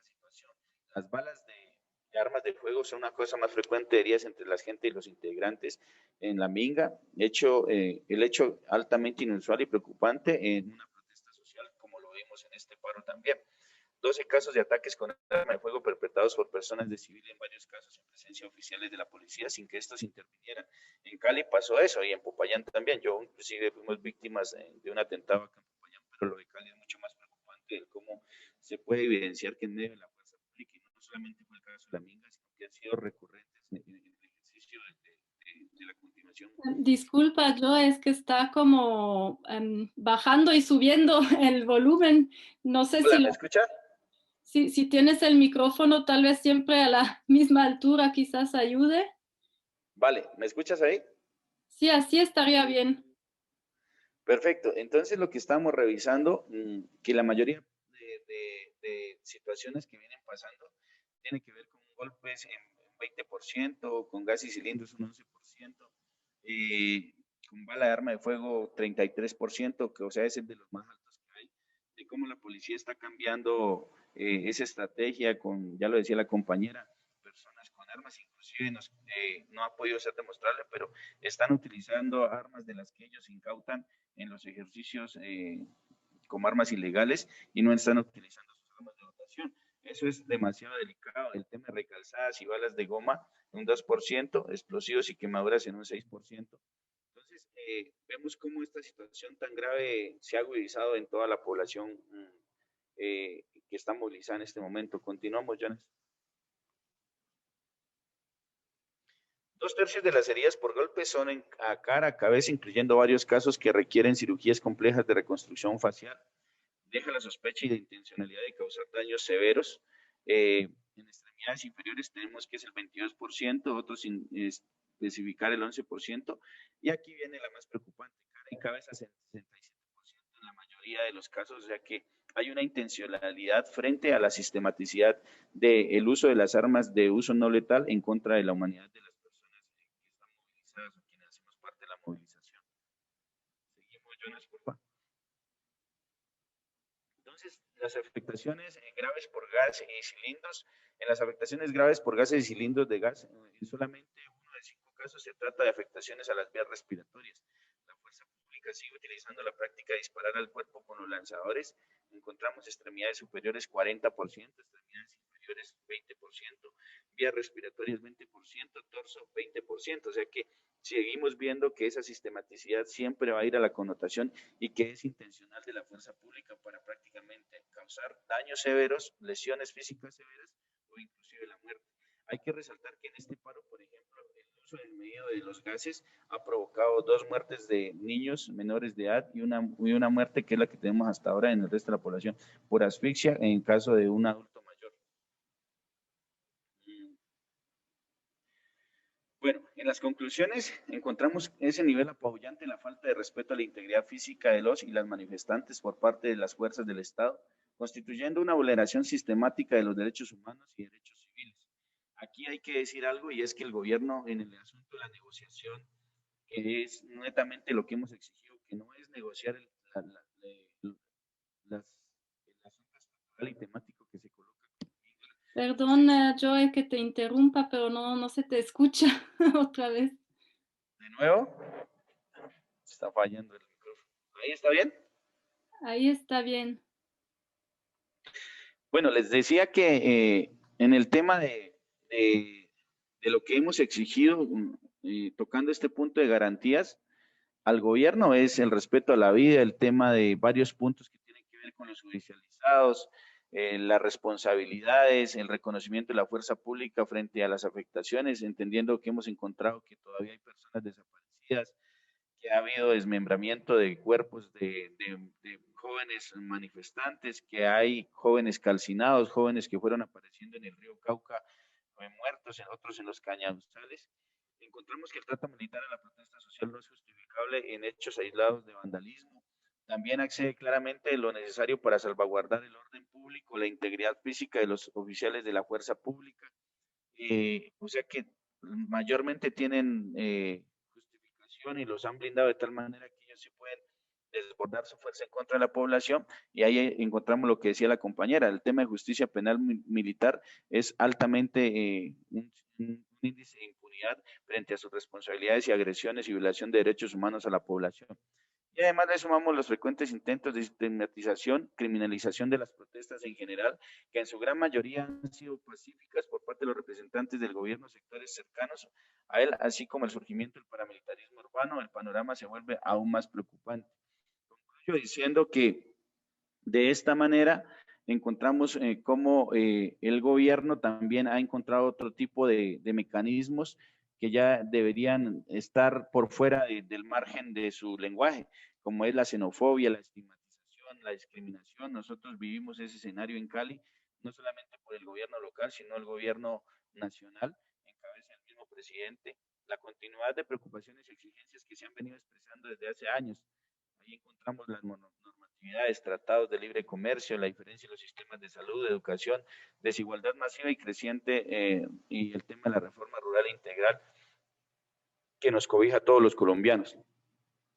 situación. Las balas de armas de fuego son una cosa más frecuente de heridas entre la gente y los integrantes en la Minga, el hecho altamente inusual y preocupante en una protesta social, como lo vimos en este paro también. 12 casos de ataques con arma de fuego perpetrados por personas de civil, en varios casos en presencia de oficiales de la policía sin que estos intervinieran. En Cali pasó eso, y en Popayán también. Yo inclusive fuimos víctimas de un atentado acá en Popayán, pero lo de Cali es mucho más preocupante, el cómo se puede evidenciar que en medio de la fuerza pública, y no solamente fue el caso de la Minga, sino que han sido recurrentes en el ejercicio de la continuación. Disculpa, yo es que está como bajando y subiendo el volumen. No sé Hola, ¿me escucha? si tienes el micrófono tal vez siempre a la misma altura, quizás ayude. Vale, ¿me escuchas ahí? Sí, así estaría bien. Perfecto. Entonces, lo que estamos revisando, que la mayoría de situaciones que vienen pasando tiene que ver con golpes en 20%, con gas y cilindros un 11%, con bala de arma de fuego 33%, que o sea es el de los más altos que hay, de cómo la policía está cambiando esa estrategia con, ya lo decía la compañera, personas con armas, inclusive no ha podido ser demostrable, pero están utilizando armas de las que ellos incautan en los ejercicios como armas ilegales, y no están utilizando sus armas de dotación. Eso es demasiado delicado. El tema de recalzadas y balas de goma, un 2%, explosivos y quemaduras en un 6%. Entonces, vemos cómo esta situación tan grave se ha agudizado en toda la población que está movilizada en este momento. Continuamos, Jones. 2/3 de las heridas por golpes son a cara, cabeza, incluyendo varios casos que requieren cirugías complejas de reconstrucción facial. Deja la sospecha y la intencionalidad de causar daños severos. En extremidades inferiores tenemos que es el 22%, otros sin especificar el 11%, y aquí viene la más preocupante: cara y cabeza 67% en la mayoría de los casos, o sea que hay una intencionalidad frente a la sistematicidad del uso de las armas de uso no letal en contra de la humanidad de las Entonces, las afectaciones graves por gas y cilindros, en las afectaciones graves por gases y cilindros de gas, en solamente uno de 5 casos se trata de afectaciones a las vías respiratorias. La fuerza pública sigue utilizando la práctica de disparar al cuerpo con los lanzadores. Encontramos extremidades superiores 40%, extremidades inferiores 20%, vías respiratorias 20%, torso 20%, o sea que seguimos viendo que esa sistematicidad siempre va a ir a la connotación y que es intencional de la fuerza pública para prácticamente causar daños severos, lesiones físicas severas o inclusive la muerte. Hay que resaltar que en este paro, por ejemplo, el uso del medio de los gases ha provocado 2 muertes de niños menores de edad y una muerte que es la que tenemos hasta ahora en el resto de la población por asfixia en caso de un adulto mayor. Bueno, en las conclusiones encontramos ese nivel apabullante en la falta de respeto a la integridad física de los y las manifestantes por parte de las fuerzas del Estado, constituyendo una vulneración sistemática de los derechos humanos y derechos civiles. Aquí hay que decir algo y es que el gobierno en el asunto de la negociación, que es netamente lo que hemos exigido, que no es negociar el asunto estructural y temático que se coloca. Perdón, Joe, que te interrumpa, pero no se te escucha otra vez. De nuevo, está fallando el micrófono. ¿Ahí está bien? Ahí está bien. Bueno, les decía que en el tema de lo que hemos exigido, tocando este punto de garantías al gobierno, es el respeto a la vida, el tema de varios puntos que tienen que ver con los judicializados, las responsabilidades, el reconocimiento de la fuerza pública frente a las afectaciones, entendiendo que hemos encontrado que todavía hay personas desaparecidas, que ha habido desmembramiento de cuerpos de jóvenes manifestantes, que hay jóvenes calcinados, jóvenes que fueron apareciendo en el río Cauca muertos, en otros en los cañaduzales. Encontramos que el trato militar a la protesta social no es justificable en hechos aislados de vandalismo. También accede claramente lo necesario para salvaguardar el orden público, la integridad física de los oficiales de la fuerza pública. O sea que mayormente tienen justificación y los han blindado de tal manera que ellos sí pueden desbordar su fuerza en contra de la población, y ahí encontramos lo que decía la compañera, el tema de justicia penal militar es altamente un índice de impunidad frente a sus responsabilidades y agresiones y violación de derechos humanos a la población. Y además le sumamos los frecuentes intentos de estigmatización, criminalización de las protestas en general, que en su gran mayoría han sido pacíficas por parte de los representantes del gobierno, sectores cercanos a él, así como el surgimiento del paramilitarismo urbano. El panorama se vuelve aún más preocupante. Concluyo diciendo que de esta manera encontramos cómo el gobierno también ha encontrado otro tipo de mecanismos que ya deberían estar por fuera del margen de su lenguaje, como es la xenofobia, la estigmatización, la discriminación. Nosotros vivimos ese escenario en Cali, no solamente por el gobierno local, sino el gobierno nacional, en cabeza del mismo presidente, la continuidad de preocupaciones y exigencias que se han venido expresando desde hace años. Ahí encontramos las normatividades, tratados de libre comercio, la diferencia en los sistemas de salud, de educación, desigualdad masiva y creciente y el tema de la reforma rural integral que nos cobija a todos los colombianos.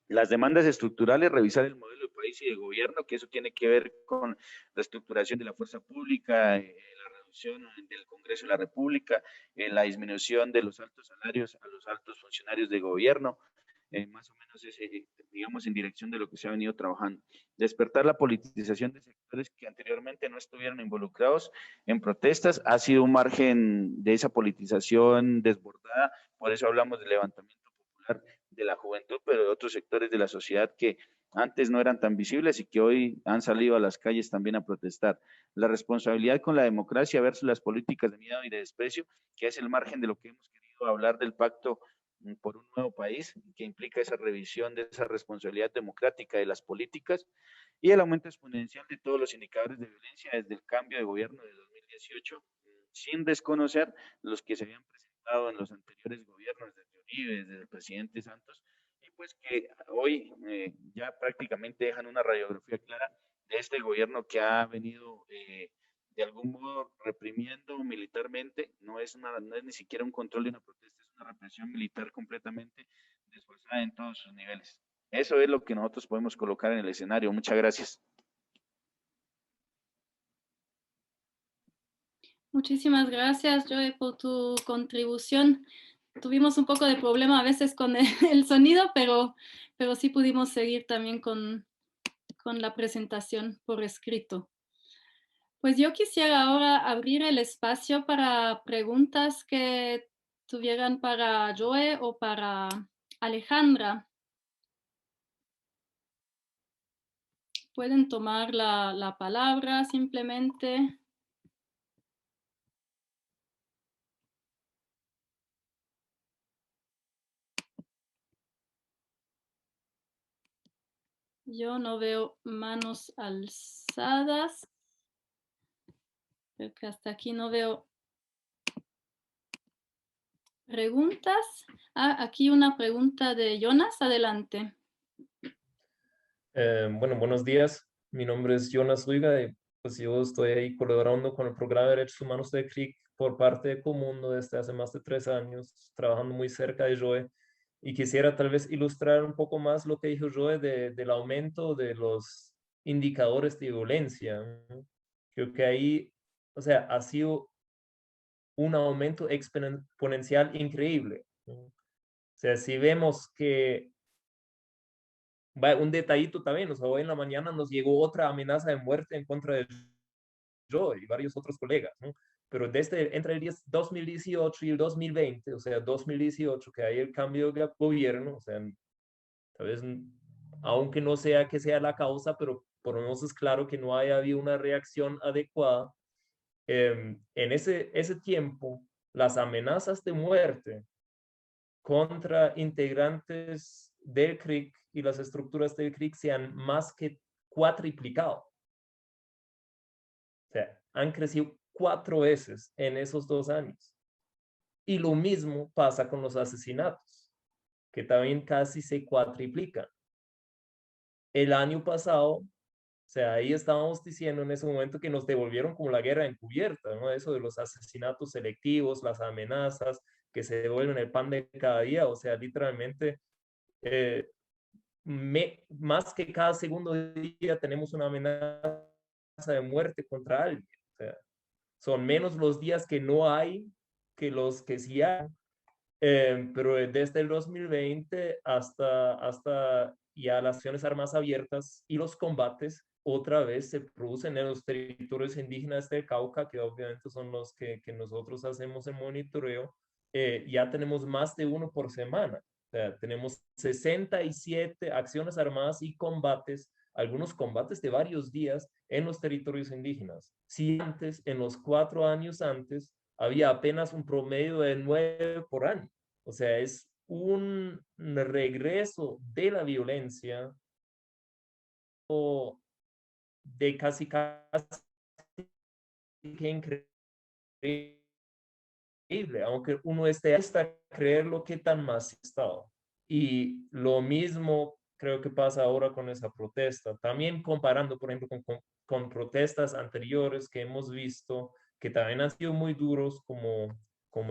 Las demandas estructurales, revisar el modelo de país y de gobierno, que eso tiene que ver con la estructuración de la fuerza pública, la reducción del Congreso de la República, la disminución de los altos salarios a los altos funcionarios de gobierno, más o menos es, digamos, en dirección de lo que se ha venido trabajando. Despertar la politización de sectores que anteriormente no estuvieron involucrados en protestas ha sido un margen de esa politización desbordada, por eso hablamos de levantamiento popular de la juventud, pero de otros sectores de la sociedad que antes no eran tan visibles y que hoy han salido a las calles también a protestar. La responsabilidad con la democracia versus las políticas de miedo y de desprecio, que es el margen de lo que hemos querido hablar del pacto por un nuevo país, que implica esa revisión de esa responsabilidad democrática de las políticas y el aumento exponencial de todos los indicadores de violencia desde el cambio de gobierno de 2018, sin desconocer los que se habían presentado en los anteriores gobiernos, desde Uribe, desde el presidente Santos, y pues que hoy ya prácticamente dejan una radiografía clara de este gobierno que ha venido de algún modo reprimiendo militarmente. No es ni siquiera un control de una protesta, es una represión militar completamente desfasada en todos sus niveles. Eso es lo que nosotros podemos colocar en el escenario. Muchas gracias. Muchísimas gracias, Joe, por tu contribución. Tuvimos un poco de problema a veces con el sonido, pero sí pudimos seguir también con la presentación por escrito. Pues yo quisiera ahora abrir el espacio para preguntas que tuvieran para Joe o para Alejandra. Pueden tomar la palabra simplemente. Yo no veo manos alzadas. Creo que hasta aquí no veo preguntas. Aquí una pregunta de Jonas. Adelante. Bueno, buenos días. Mi nombre es Jonas Ruiga y pues yo estoy ahí colaborando con el programa de Derechos Humanos de CRIC por parte de Comundo desde hace más de 3 años, trabajando muy cerca de Joe. Y quisiera tal vez ilustrar un poco más lo que dijo Joe del aumento de los indicadores de violencia. Creo que ahí, o sea, ha sido un aumento exponencial increíble. O sea, si vemos que un detallito también, o sea, hoy en la mañana nos llegó otra amenaza de muerte en contra de yo y varios otros colegas, ¿no? Pero desde entre el 2018 y el 2020, o sea, 2018, que hay el cambio de gobierno, o sea, tal vez, aunque no sea que sea la causa, pero por lo menos es claro que no haya habido una reacción adecuada. En ese tiempo, las amenazas de muerte contra integrantes del CRIC y las estructuras del CRIC se han más que cuatriplicado. O sea, han crecido 4 veces en esos 2 años. Y lo mismo pasa con los asesinatos, que también casi se cuatriplican. El año pasado, o sea, ahí estábamos diciendo en ese momento que nos devolvieron como la guerra encubierta, ¿no? Eso de los asesinatos selectivos, las amenazas, que se devuelven el pan de cada día, o sea, literalmente más que cada segundo día tenemos una amenaza de muerte contra alguien. O sea, son menos los días que no hay que los que sí hay. Pero desde el 2020 hasta ya las acciones armadas abiertas y los combates otra vez se producen en los territorios indígenas del Cauca, que obviamente son los que nosotros hacemos el monitoreo. Ya tenemos más de uno por semana. O sea, tenemos 67 acciones armadas y combates, algunos combates de varios días en los territorios indígenas. Si antes, en los 4 años antes, había apenas un promedio de 9 por año. O sea, es un regreso de la violencia de casi que increíble, aunque uno esté hasta creer lo que tan más estado. Y lo mismo creo que pasa ahora con esa protesta. También comparando, por ejemplo, con protestas anteriores que hemos visto, que también han sido muy duros, como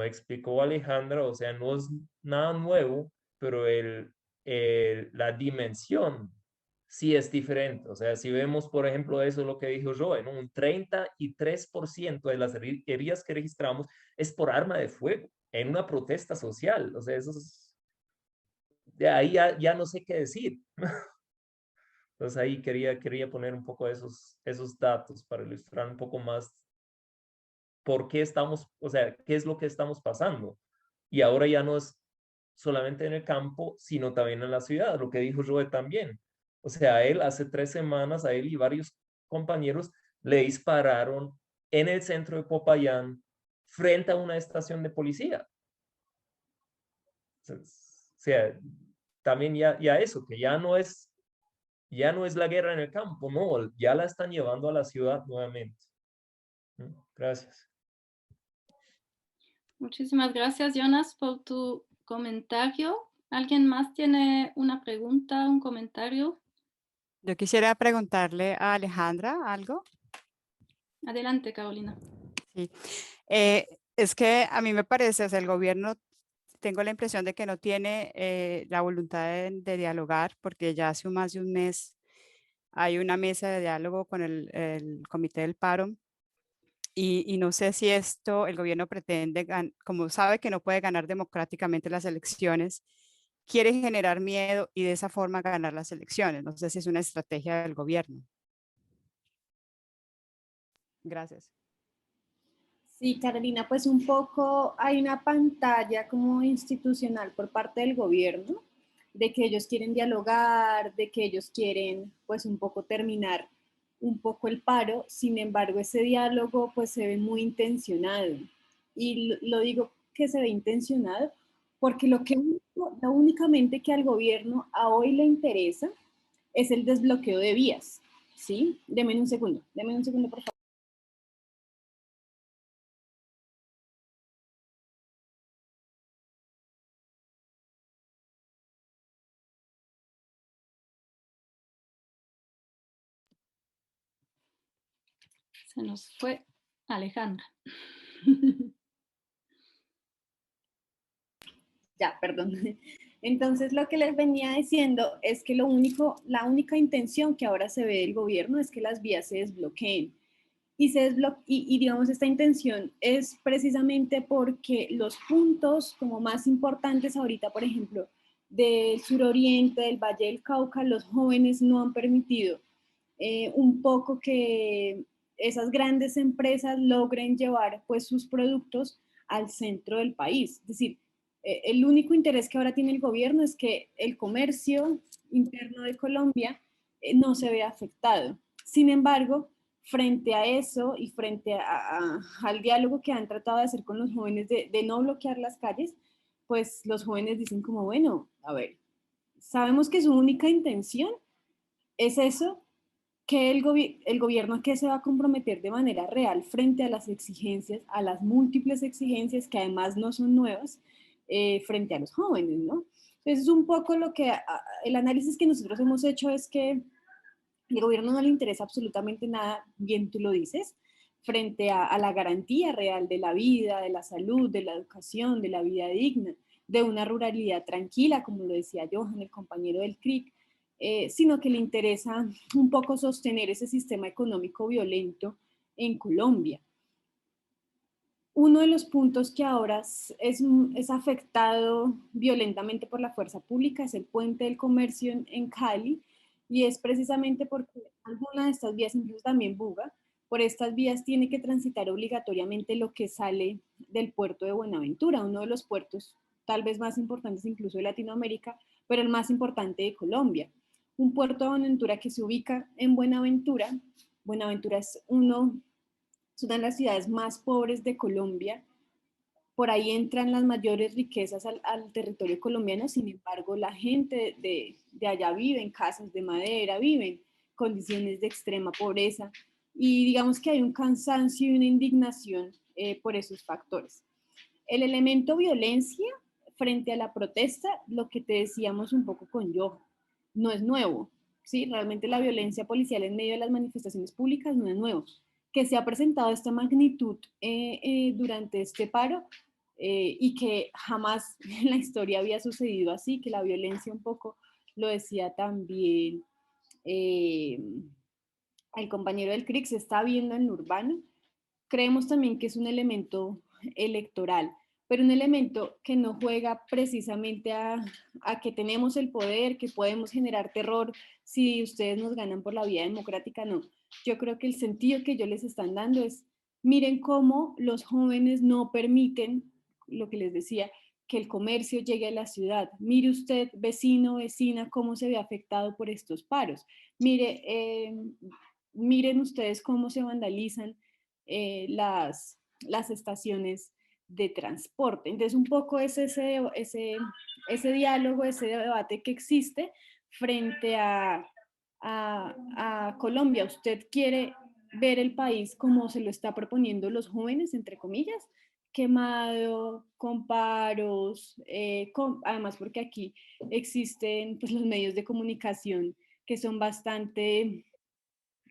explicó Alejandra, o sea, no es nada nuevo, pero la dimensión sí es diferente. O sea, si vemos, por ejemplo, eso es lo que dijo Joe, ¿no? Un 33% de las heridas que registramos es por arma de fuego en una protesta social. O sea, eso es, de ahí ya no sé qué decir. Entonces ahí quería poner un poco esos datos para ilustrar un poco más por qué estamos, o sea, qué es lo que estamos pasando. Y ahora ya no es solamente en el campo, sino también en la ciudad, lo que dijo Joe también. O sea, él hace 3 semanas, a él y varios compañeros le dispararon en el centro de Popayán frente a una estación de policía. O sea, también ya eso, que ya no es la guerra en el campo, no, ya la están llevando a la ciudad nuevamente. Gracias. Muchísimas gracias, Jonas, por tu comentario. ¿Alguien más tiene una pregunta, un comentario? Yo quisiera preguntarle a Alejandra algo. Adelante, Carolina. Sí. Es que a mí me parece, o sea, el gobierno, tengo la impresión de que no tiene la voluntad de dialogar, porque ya hace más de un mes hay una mesa de diálogo con el Comité del Paro y no sé si esto el gobierno pretende, como sabe que no puede ganar democráticamente las elecciones, quiere generar miedo y de esa forma ganar las elecciones. No sé si es una estrategia del gobierno. Gracias. Sí, Carolina, pues un poco hay una pantalla como institucional por parte del gobierno de que ellos quieren dialogar, de que ellos quieren pues un poco terminar un poco el paro. Sin embargo, ese diálogo pues se ve muy intencionado. Y lo digo que se ve intencionado porque lo únicamente que al gobierno a hoy le interesa es el desbloqueo de vías, ¿sí? Deme un segundo, por favor. Se nos fue Alejandra. Ya, perdón. Entonces, lo que les venía diciendo es que la única intención que ahora se ve del gobierno es que las vías se desbloqueen. Y digamos, esta intención es precisamente porque los puntos como más importantes ahorita, por ejemplo, del suroriente, del Valle del Cauca, los jóvenes no han permitido un poco que esas grandes empresas logren llevar pues sus productos al centro del país. Es decir, el único interés que ahora tiene el gobierno es que el comercio interno de Colombia no se vea afectado. Sin embargo, frente a eso y frente al diálogo que han tratado de hacer con los jóvenes de no bloquear las calles, pues los jóvenes dicen como, bueno, a ver, sabemos que su única intención es eso, que el gobierno que se va a comprometer de manera real frente a las exigencias, a las múltiples exigencias que además no son nuevas, frente a los jóvenes, ¿no? Entonces es un poco lo que el análisis que nosotros hemos hecho es que el gobierno no le interesa absolutamente nada, bien tú lo dices, frente a la garantía real de la vida, de la salud, de la educación, de la vida digna, de una ruralidad tranquila, como lo decía Johan, el compañero del CRIC, sino que le interesa un poco sostener ese sistema económico violento en Colombia. Uno de los puntos que ahora es afectado violentamente por la fuerza pública es el puente del comercio en Cali, y es precisamente porque alguna de estas vías, incluso también Buga, por estas vías tiene que transitar obligatoriamente lo que sale del puerto de Buenaventura, uno de los puertos tal vez más importantes incluso de Latinoamérica, pero el más importante de Colombia. Un puerto de Buenaventura que se ubica en Buenaventura. Buenaventura es una de las ciudades más pobres de Colombia. Por ahí entran las mayores riquezas al territorio colombiano. Sin embargo, la gente de allá vive en casas de madera, vive en condiciones de extrema pobreza, y digamos que hay un cansancio y una indignación por esos factores. El elemento violencia frente a la protesta, lo que te decíamos un poco con Johan, no es nuevo, ¿sí? Realmente la violencia policial en medio de las manifestaciones públicas no es nuevo. Que se ha presentado esta magnitud durante este paro, y que jamás en la historia había sucedido así, que la violencia un poco, lo decía también el compañero del CRIC, se está viendo en lo urbano. Creemos también que es un elemento electoral, pero un elemento que no juega precisamente a que tenemos el poder, que podemos generar terror si ustedes nos ganan por la vía democrática, no. Yo creo que el sentido que ellos les están dando es, miren cómo los jóvenes no permiten, lo que les decía, que el comercio llegue a la ciudad. Mire usted, vecino, vecina, cómo se ve afectado por estos paros. Miren ustedes cómo se vandalizan las estaciones de transporte. Entonces, un poco es ese diálogo, ese debate que existe frente a Colombia. ¿Usted quiere ver el país como se lo está proponiendo los jóvenes, entre comillas? Quemado, con paros, además porque aquí existen pues, los medios de comunicación que son bastante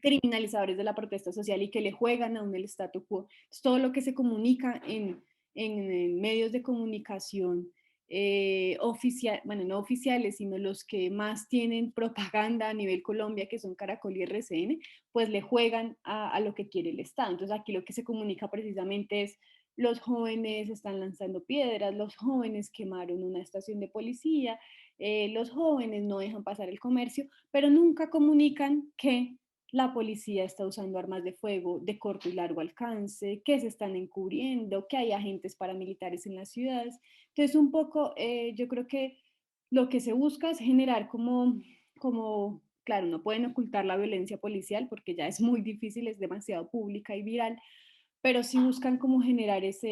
criminalizadores de la protesta social y que le juegan aún el statu quo. Todo lo que se comunica en medios de comunicación bueno, no oficiales, sino los que más tienen propaganda a nivel Colombia, que son Caracol y RCN, pues le juegan a lo que quiere el Estado. Entonces aquí lo que se comunica precisamente es: los jóvenes están lanzando piedras, los jóvenes quemaron una estación de policía, los jóvenes no dejan pasar el comercio, pero nunca comunican que la policía está usando armas de fuego de corto y largo alcance, que se están encubriendo, que hay agentes paramilitares en las ciudades. Entonces, un poco, yo creo que lo que se busca es generar claro, no pueden ocultar la violencia policial porque ya es muy difícil, es demasiado pública y viral, pero sí buscan como generar esa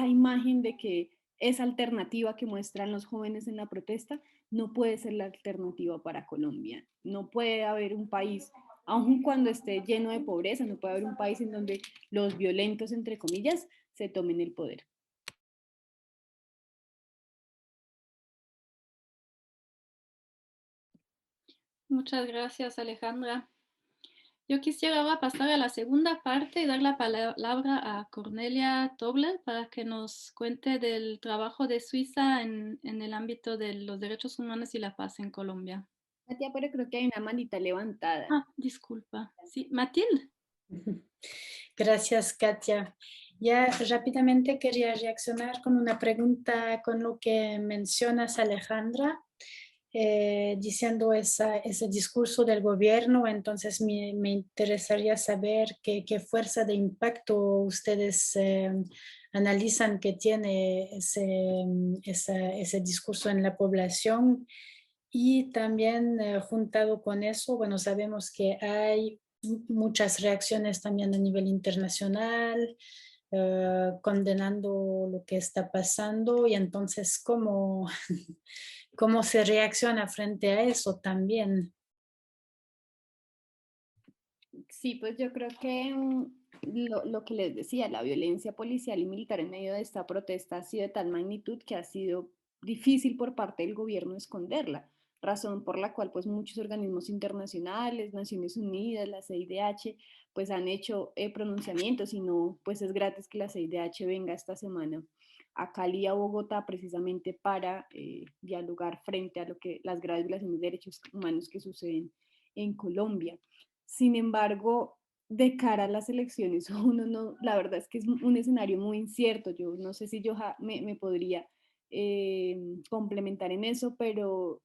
imagen de que esa alternativa que muestran los jóvenes en la protesta no puede ser la alternativa para Colombia. No puede haber un país, aun cuando esté lleno de pobreza, no puede haber un país en donde los violentos, entre comillas, se tomen el poder. Muchas gracias, Alejandra. Yo quisiera ahora pasar a la segunda parte y dar la palabra a Cornelia Tobler para que nos cuente del trabajo de Suiza en el ámbito de los derechos humanos y la paz en Colombia. Katia, pero creo que hay una manita levantada. Ah, disculpa. Sí, Matilde. Gracias, Katia. Ya rápidamente quería reaccionar con una pregunta con lo que mencionas, Alejandra, diciendo ese discurso del gobierno. Entonces me interesaría saber qué fuerza de impacto ustedes analizan que tiene ese discurso en la población. Y también juntado con eso, bueno, sabemos que hay muchas reacciones también a nivel internacional, condenando lo que está pasando, y entonces cómo se reacciona frente a eso también. Sí, pues yo creo que lo que les decía, la violencia policial y militar en medio de esta protesta ha sido de tal magnitud que ha sido difícil por parte del gobierno esconderla, razón por la cual pues muchos organismos internacionales, Naciones Unidas, la CIDH, pues han hecho pronunciamientos, y no, pues es gratis que la CIDH venga esta semana a Cali, a Bogotá, precisamente para dialogar frente a las graves violaciones de derechos humanos que suceden en Colombia. Sin embargo, de cara a las elecciones, uno no, la verdad es que es un escenario muy incierto. Yo no sé si Joha me podría complementar en eso, pero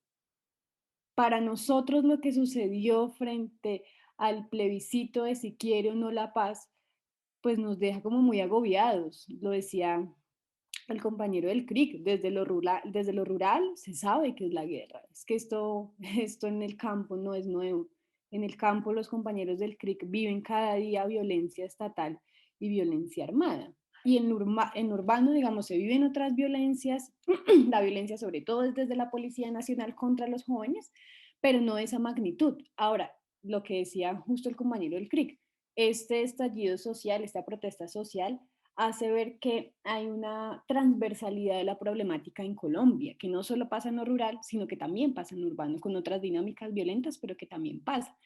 para nosotros lo que sucedió frente al plebiscito de si quiere o no la paz, pues nos deja como muy agobiados. Lo decía el compañero del CRIC, desde lo rural se sabe que es la guerra. Es que esto en el campo no es nuevo. En el campo los compañeros del CRIC viven cada día violencia estatal y violencia armada. Y en urbano, digamos, se viven otras violencias, la violencia sobre todo es desde la Policía Nacional contra los jóvenes, pero no de esa magnitud. Ahora, lo que decía justo el compañero del CRIC, este estallido social, esta protesta social, hace ver que hay una transversalidad de la problemática en Colombia, que no solo pasa en lo rural, sino que también pasa en lo urbano, con otras dinámicas violentas, pero que también pasa.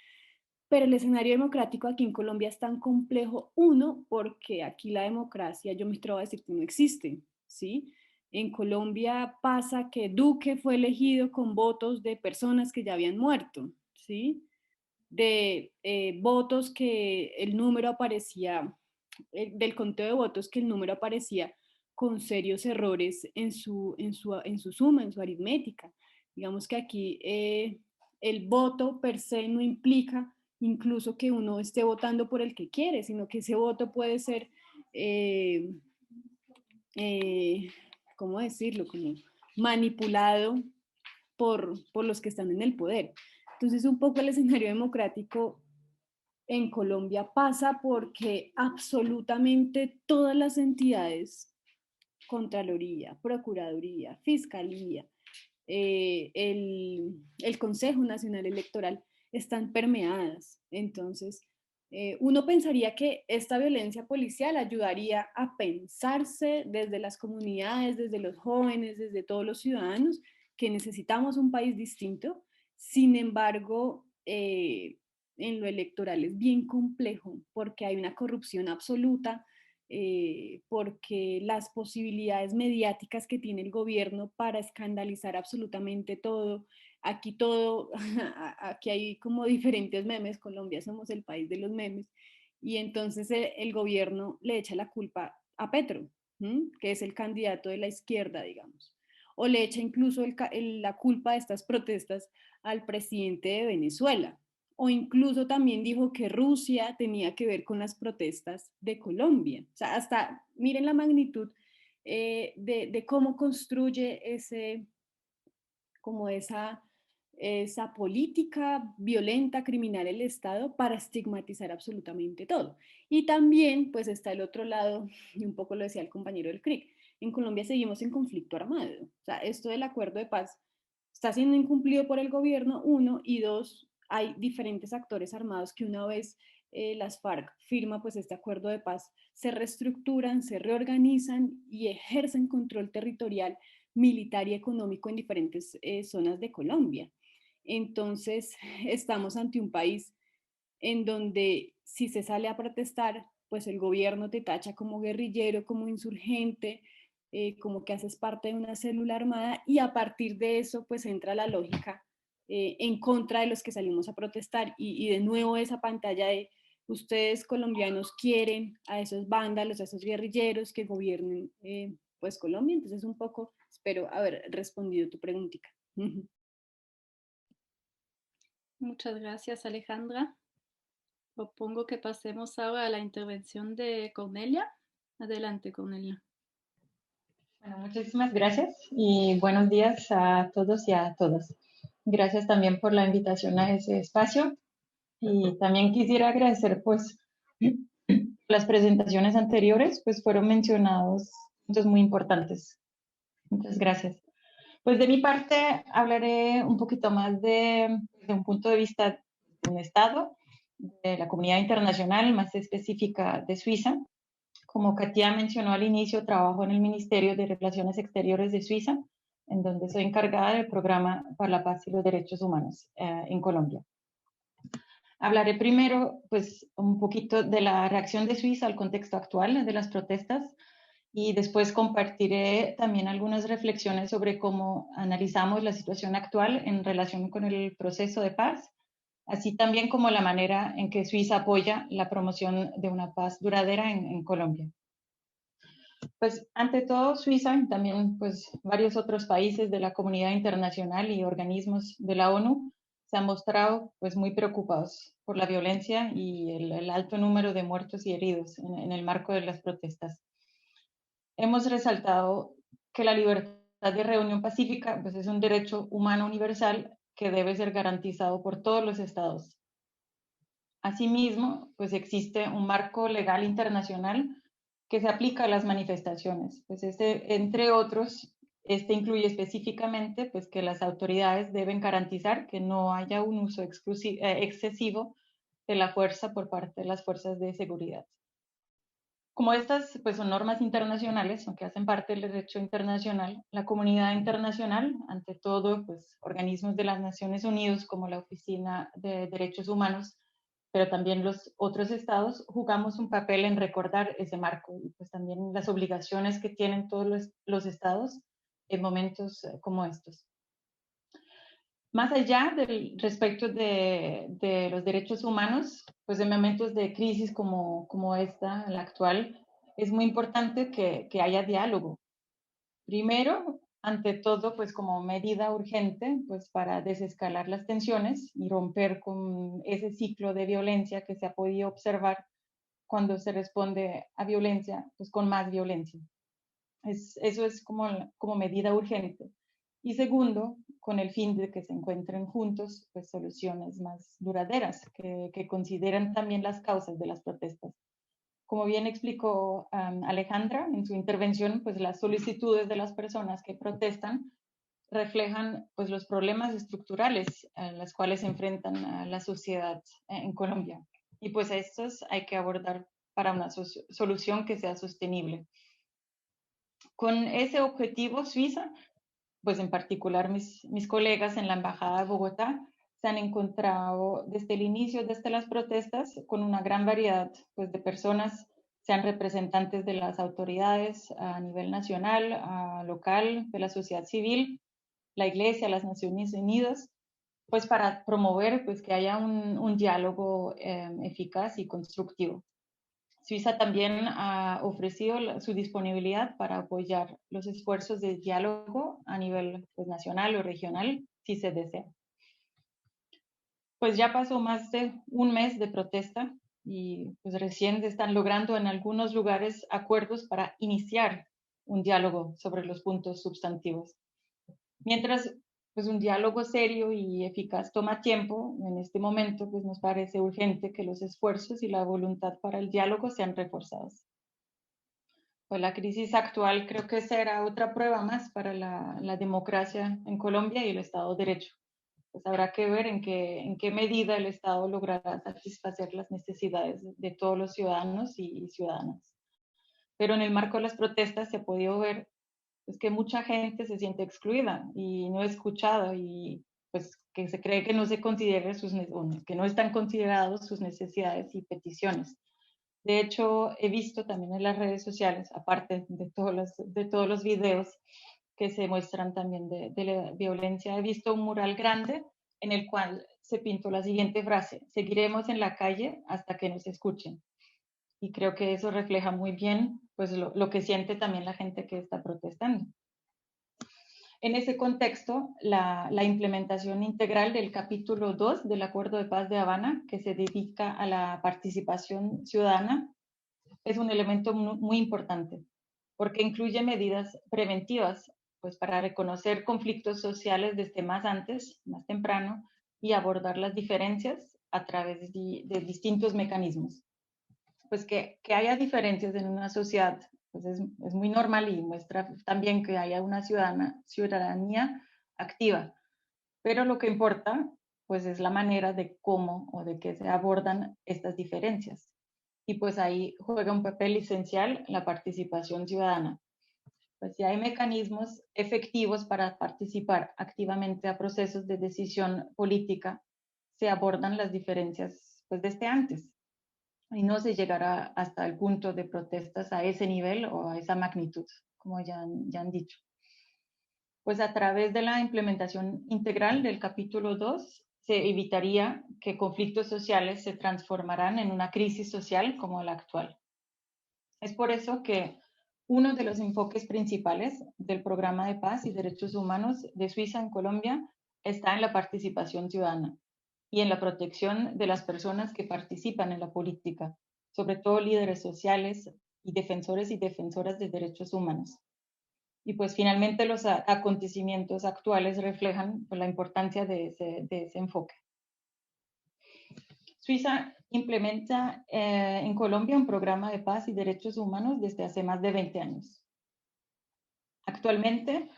Pero el escenario democrático aquí en Colombia es tan complejo, uno, porque aquí la democracia, yo me atrevo a decir que no existe, ¿sí? En Colombia pasa que Duque fue elegido con votos de personas que ya habían muerto, ¿sí? De votos que el número aparecía, del conteo de votos que el número aparecía con serios errores en su suma, en su aritmética. Digamos que aquí el voto per se no implica incluso que uno esté votando por el que quiere, sino que ese voto puede ser, ¿cómo decirlo? Como manipulado por los que están en el poder. Entonces, un poco el escenario democrático en Colombia pasa porque absolutamente todas las entidades, Contraloría, Procuraduría, Fiscalía, el Consejo Nacional Electoral, están permeadas. Entonces, uno pensaría que esta violencia policial ayudaría a pensarse desde las comunidades, desde los jóvenes, desde todos los ciudadanos, que necesitamos un país distinto. Sin embargo, en lo electoral es bien complejo porque hay una corrupción absoluta porque las posibilidades mediáticas que tiene el gobierno para escandalizar absolutamente todo, aquí hay como diferentes memes, Colombia somos el país de los memes, y entonces el gobierno le echa la culpa a Petro, que es el candidato de la izquierda, digamos, o le echa incluso la culpa de estas protestas al presidente de Venezuela, o incluso también dijo que Rusia tenía que ver con las protestas de Colombia. O sea, hasta miren la magnitud de cómo construye como esa política violenta, criminal el Estado para estigmatizar absolutamente todo. Y también, pues está el otro lado, y un poco lo decía el compañero del CRIC, en Colombia seguimos en conflicto armado. O sea, esto del acuerdo de paz está siendo incumplido por el gobierno, uno, y dos, hay diferentes actores armados que una vez las FARC firma pues este acuerdo de paz, se reestructuran, se reorganizan y ejercen control territorial, militar y económico en diferentes zonas de Colombia. Entonces, estamos ante un país en donde si se sale a protestar, pues el gobierno te tacha como guerrillero, como insurgente, como que haces parte de una célula armada, y a partir de eso pues entra la lógica en contra de los que salimos a protestar, y de nuevo esa pantalla de ustedes colombianos quieren a esos vándalos, a esos guerrilleros que gobiernen pues Colombia. Entonces un poco espero haber respondido tu preguntita. Muchas gracias, Alejandra. Propongo que pasemos ahora a la intervención de Cornelia. Adelante, Cornelia. Bueno, muchísimas gracias y buenos días a todos y a todas. Gracias también por la invitación a ese espacio y también quisiera agradecer pues las presentaciones anteriores, pues fueron mencionados puntos muy importantes. Muchas gracias. Pues de mi parte hablaré un poquito más de un punto de vista de un Estado, de la comunidad internacional, más específica de Suiza. Como Katia mencionó al inicio, trabajo en el Ministerio de Relaciones Exteriores de Suiza, en donde soy encargada del programa para la paz y los derechos humanos en Colombia. Hablaré primero, pues, un poquito de la reacción de Suiza al contexto actual de las protestas y después compartiré también algunas reflexiones sobre cómo analizamos la situación actual en relación con el proceso de paz, así también como la manera en que Suiza apoya la promoción de una paz duradera en Colombia. Pues ante todo Suiza y también pues varios otros países de la comunidad internacional y organismos de la ONU se han mostrado pues muy preocupados por la violencia y el alto número de muertos y heridos en el marco de las protestas. Hemos resaltado que la libertad de reunión pacífica pues es un derecho humano universal que debe ser garantizado por todos los estados. Asimismo, pues existe un marco legal internacional que se aplica a las manifestaciones. Pues entre otros, incluye específicamente pues, que las autoridades deben garantizar que no haya un uso excesivo de la fuerza por parte de las fuerzas de seguridad. Como estas pues, son normas internacionales, aunque hacen parte del derecho internacional, la comunidad internacional, ante todo pues, organismos de las Naciones Unidas como la Oficina de Derechos Humanos, pero también los otros estados, jugamos un papel en recordar ese marco y pues también las obligaciones que tienen todos los estados en momentos como estos. Más allá del respecto de los derechos humanos, pues en momentos de crisis como esta, la actual, es muy importante que haya diálogo. Primero, ante todo, pues como medida urgente, pues para desescalar las tensiones y romper con ese ciclo de violencia que se ha podido observar cuando se responde a violencia, pues con más violencia. Eso es como medida urgente. Y segundo, con el fin de que se encuentren juntos pues soluciones más duraderas, que consideran también las causas de las protestas. Como bien explicó Alejandra en su intervención, pues las solicitudes de las personas que protestan reflejan pues los problemas estructurales a los cuales se enfrentan a la sociedad en Colombia. Y pues estos hay que abordar para una solución que sea sostenible. Con ese objetivo, Suiza, pues en particular mis colegas en la Embajada de Bogotá, se han encontrado desde el inicio, desde las protestas, con una gran variedad pues, de personas sean representantes de las autoridades a nivel nacional, local, de la sociedad civil, la Iglesia, las Naciones Unidas, pues para promover pues, que haya un diálogo eficaz y constructivo. Suiza también ha ofrecido su disponibilidad para apoyar los esfuerzos de diálogo a nivel pues, nacional o regional, si se desea. Pues ya pasó más de un mes de protesta y pues recién se están logrando en algunos lugares acuerdos para iniciar un diálogo sobre los puntos sustantivos. Mientras pues un diálogo serio y eficaz toma tiempo, en este momento pues nos parece urgente que los esfuerzos y la voluntad para el diálogo sean reforzados. Pues la crisis actual creo que será otra prueba más para la democracia en Colombia y el Estado de Derecho. Pues habrá que ver en qué medida el Estado logrará satisfacer las necesidades de todos los ciudadanos y ciudadanas. Pero en el marco de las protestas se ha podido ver pues, que mucha gente se siente excluida y no escuchada y pues que se cree que no se considera que no están considerados sus necesidades y peticiones. De hecho, he visto también en las redes sociales, aparte de todos los videos que se muestran también de la violencia, he visto un mural grande en el cual se pintó la siguiente frase: seguiremos en la calle hasta que nos escuchen. Y creo que eso refleja muy bien pues, lo que siente también la gente que está protestando. En ese contexto, la implementación integral del capítulo 2 del Acuerdo de Paz de Habana, que se dedica a la participación ciudadana, es un elemento muy importante, porque incluye medidas preventivas, pues para reconocer conflictos sociales desde más antes, más temprano, y abordar las diferencias a través de distintos mecanismos. Pues que haya diferencias en una sociedad pues es muy normal y muestra también que haya una ciudadanía activa. Pero lo que importa pues es la manera de cómo o de qué se abordan estas diferencias. Y pues ahí juega un papel esencial la participación ciudadana. Pues si hay mecanismos efectivos para participar activamente a procesos de decisión política, se abordan las diferencias pues desde antes y no se llegará hasta el punto de protestas a ese nivel o a esa magnitud, como ya han dicho. Pues a través de la implementación integral del capítulo 2 se evitaría que conflictos sociales se transformaran en una crisis social como la actual. Es por eso que uno de los enfoques principales del Programa de Paz y Derechos Humanos de Suiza en Colombia está en la participación ciudadana y en la protección de las personas que participan en la política, sobre todo líderes sociales y defensoras de derechos humanos. Y pues finalmente los acontecimientos actuales reflejan la importancia de ese enfoque. Suiza implementa en Colombia un programa de paz y derechos humanos desde hace más de 20 años. Actualmente,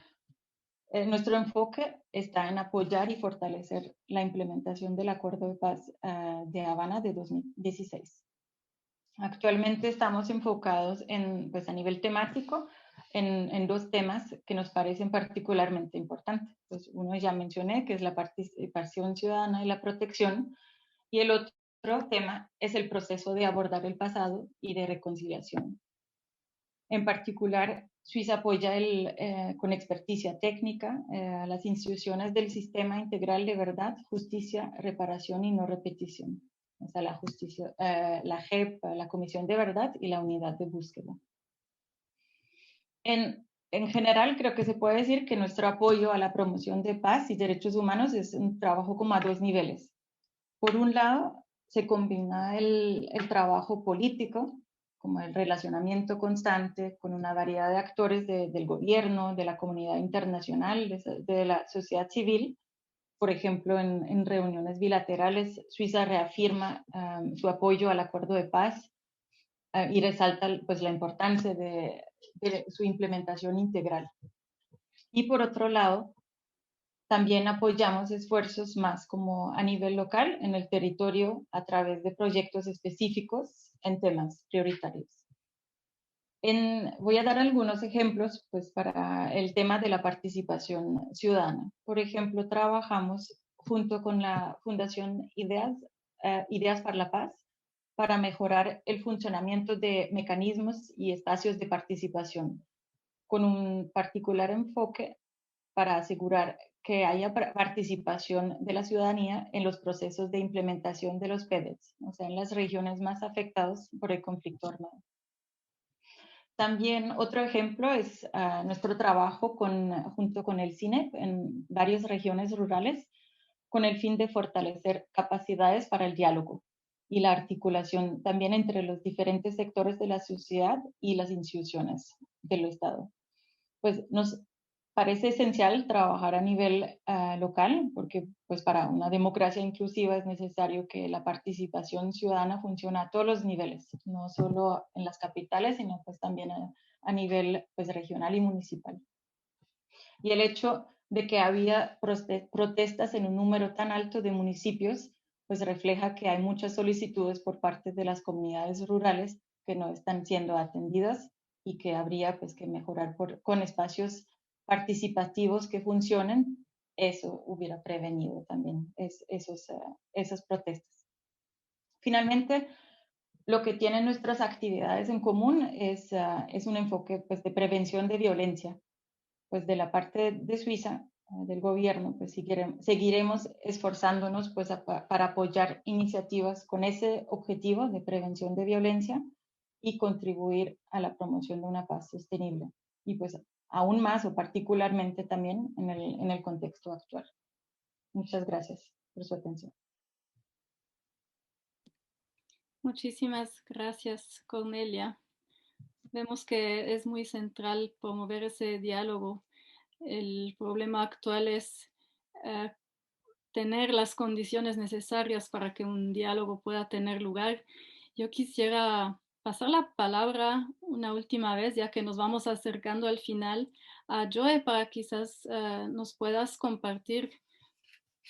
nuestro enfoque está en apoyar y fortalecer la implementación del Acuerdo de Paz de Habana de 2016. Actualmente estamos enfocados pues a nivel temático en dos temas que nos parecen particularmente importantes. Pues uno ya mencioné, que es la participación ciudadana y la protección, y el otro tema es el proceso de abordar el pasado y de reconciliación. En particular, Suiza apoya con experticia técnica a las instituciones del Sistema Integral de Verdad, Justicia, Reparación y No Repetición. O sea, la JEP, la Comisión de Verdad y la Unidad de Búsqueda. En general, creo que se puede decir que nuestro apoyo a la promoción de paz y derechos humanos es un trabajo como a dos niveles. Por un lado, se combina el trabajo político, como el relacionamiento constante con una variedad de actores del gobierno, de la comunidad internacional, de la sociedad civil. Por ejemplo, en reuniones bilaterales, Suiza reafirma su apoyo al acuerdo de paz y resalta pues, la importancia de su implementación integral. Y por otro lado, también apoyamos esfuerzos más como a nivel local en el territorio a través de proyectos específicos en temas prioritarios. Voy a dar algunos ejemplos pues, para el tema de la participación ciudadana. Por ejemplo, trabajamos junto con la Fundación Ideas para la Paz para mejorar el funcionamiento de mecanismos y espacios de participación, con un particular enfoque para asegurar que haya participación de la ciudadanía en los procesos de implementación de los PEDES, o sea, en las regiones más afectadas por el conflicto armado. También otro ejemplo es nuestro trabajo junto con el CINEP en varias regiones rurales con el fin de fortalecer capacidades para el diálogo y la articulación también entre los diferentes sectores de la sociedad y las instituciones del Estado. Pues nos parece esencial trabajar a nivel local, porque pues para una democracia inclusiva es necesario que la participación ciudadana funcione a todos los niveles, no solo en las capitales, sino pues también a nivel pues regional y municipal. Y el hecho de que había protestas en un número tan alto de municipios, pues refleja que hay muchas solicitudes por parte de las comunidades rurales que no están siendo atendidas y que habría pues que mejorar con espacios participativos que funcionen. Eso hubiera prevenido también esas protestas. Finalmente, lo que tienen nuestras actividades en común es un enfoque pues, de prevención de violencia. Pues de la parte de Suiza, del gobierno, pues seguiremos esforzándonos pues para apoyar iniciativas con ese objetivo de prevención de violencia y contribuir a la promoción de una paz sostenible. Y pues aún más o particularmente también en el contexto actual. Muchas gracias por su atención. Muchísimas gracias, Cornelia. Vemos que es muy central promover ese diálogo. El problema actual es tener las condiciones necesarias para que un diálogo pueda tener lugar. Yo quisiera pasar la palabra una última vez, ya que nos vamos acercando al final, a Joe, para quizás nos puedas compartir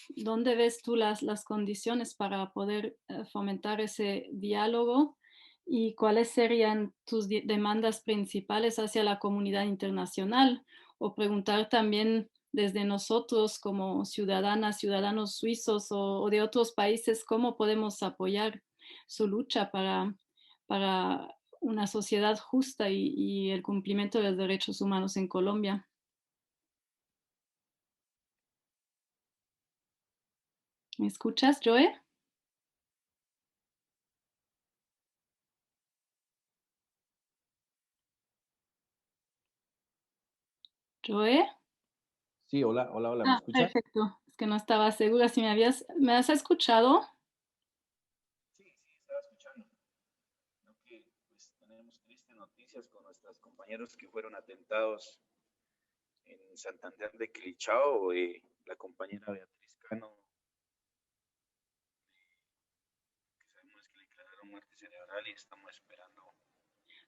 dónde ves tú las condiciones para poder fomentar ese diálogo y cuáles serían tus demandas principales hacia la comunidad internacional, o preguntar también desde nosotros como ciudadanas, ciudadanos suizos o de otros países, cómo podemos apoyar su lucha para una sociedad justa y el cumplimiento de los derechos humanos en Colombia. ¿Me escuchas, Joe? Joe. Sí, hola, ¿me escucha? Perfecto. Es que no estaba segura si ¿me has escuchado? Sí, estaba escuchando. Creo que pues, tenemos tristes noticias con nuestros compañeros que fueron atentados en Santander de Quilichao, la compañera Beatriz Cano, que sabemos que le declararon muerte cerebral y estamos esperando.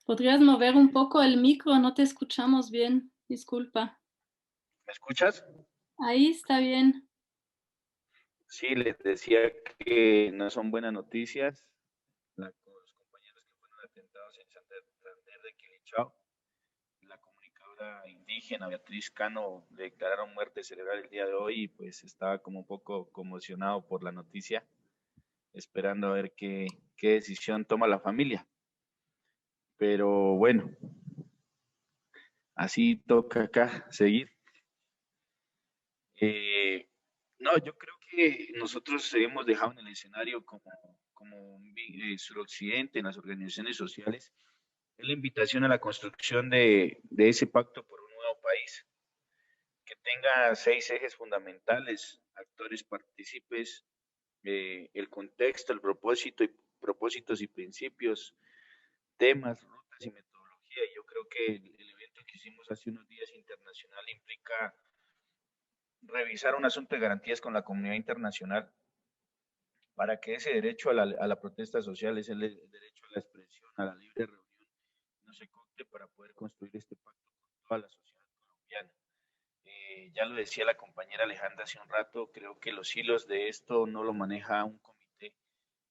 ¿Podrías mover un poco el micro? No te escuchamos bien. Disculpa. ¿Me escuchas? Ahí está bien. Sí, les decía que no son buenas noticias. Los compañeros que fueron atentados en Santander de Quilichao, la comunicadora indígena Beatriz Cano le declararon muerte cerebral el día de hoy y pues estaba como un poco conmocionado por la noticia, esperando a ver qué decisión toma la familia. Pero bueno, así toca acá seguir. No, yo creo que nosotros hemos dejado en el escenario como suroccidente, en las organizaciones sociales, es la invitación a la construcción de ese pacto por un nuevo país, que tenga 6 ejes fundamentales: actores partícipes, el contexto, el propósitos y principios, temas, rutas y metodología. Y yo creo que el evento que hicimos hace unos días internacional implica revisar un asunto de garantías con la comunidad internacional para que ese derecho a la protesta social, ese derecho a la expresión, a la libre reunión, no se corte para poder construir este pacto con toda la sociedad colombiana. Ya lo decía la compañera Alejandra hace un rato, creo que los hilos de esto no lo maneja un comité,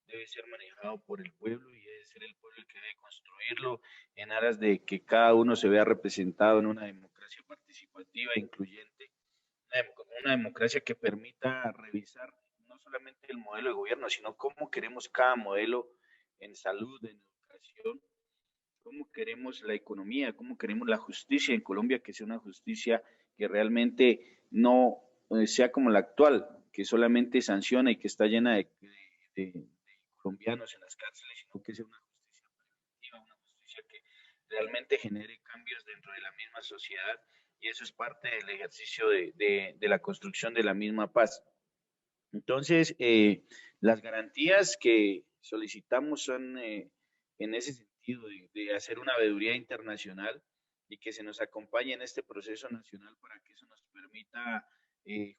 debe ser manejado por el pueblo y debe ser el pueblo el que debe construirlo en aras de que cada uno se vea representado en una democracia participativa e incluyente, una democracia que permita revisar no solamente el modelo de gobierno, sino cómo queremos cada modelo en salud, en educación, cómo queremos la economía, cómo queremos la justicia en Colombia, que sea una justicia que realmente no sea como la actual, que solamente sanciona y que está llena de colombianos en las cárceles, sino que sea una justicia preventiva, una justicia que realmente genere cambios dentro de la misma sociedad, y eso es parte del ejercicio de la construcción de la misma paz. Entonces, las garantías que solicitamos son en ese sentido, de hacer una veeduría internacional y que se nos acompañe en este proceso nacional para que eso nos permita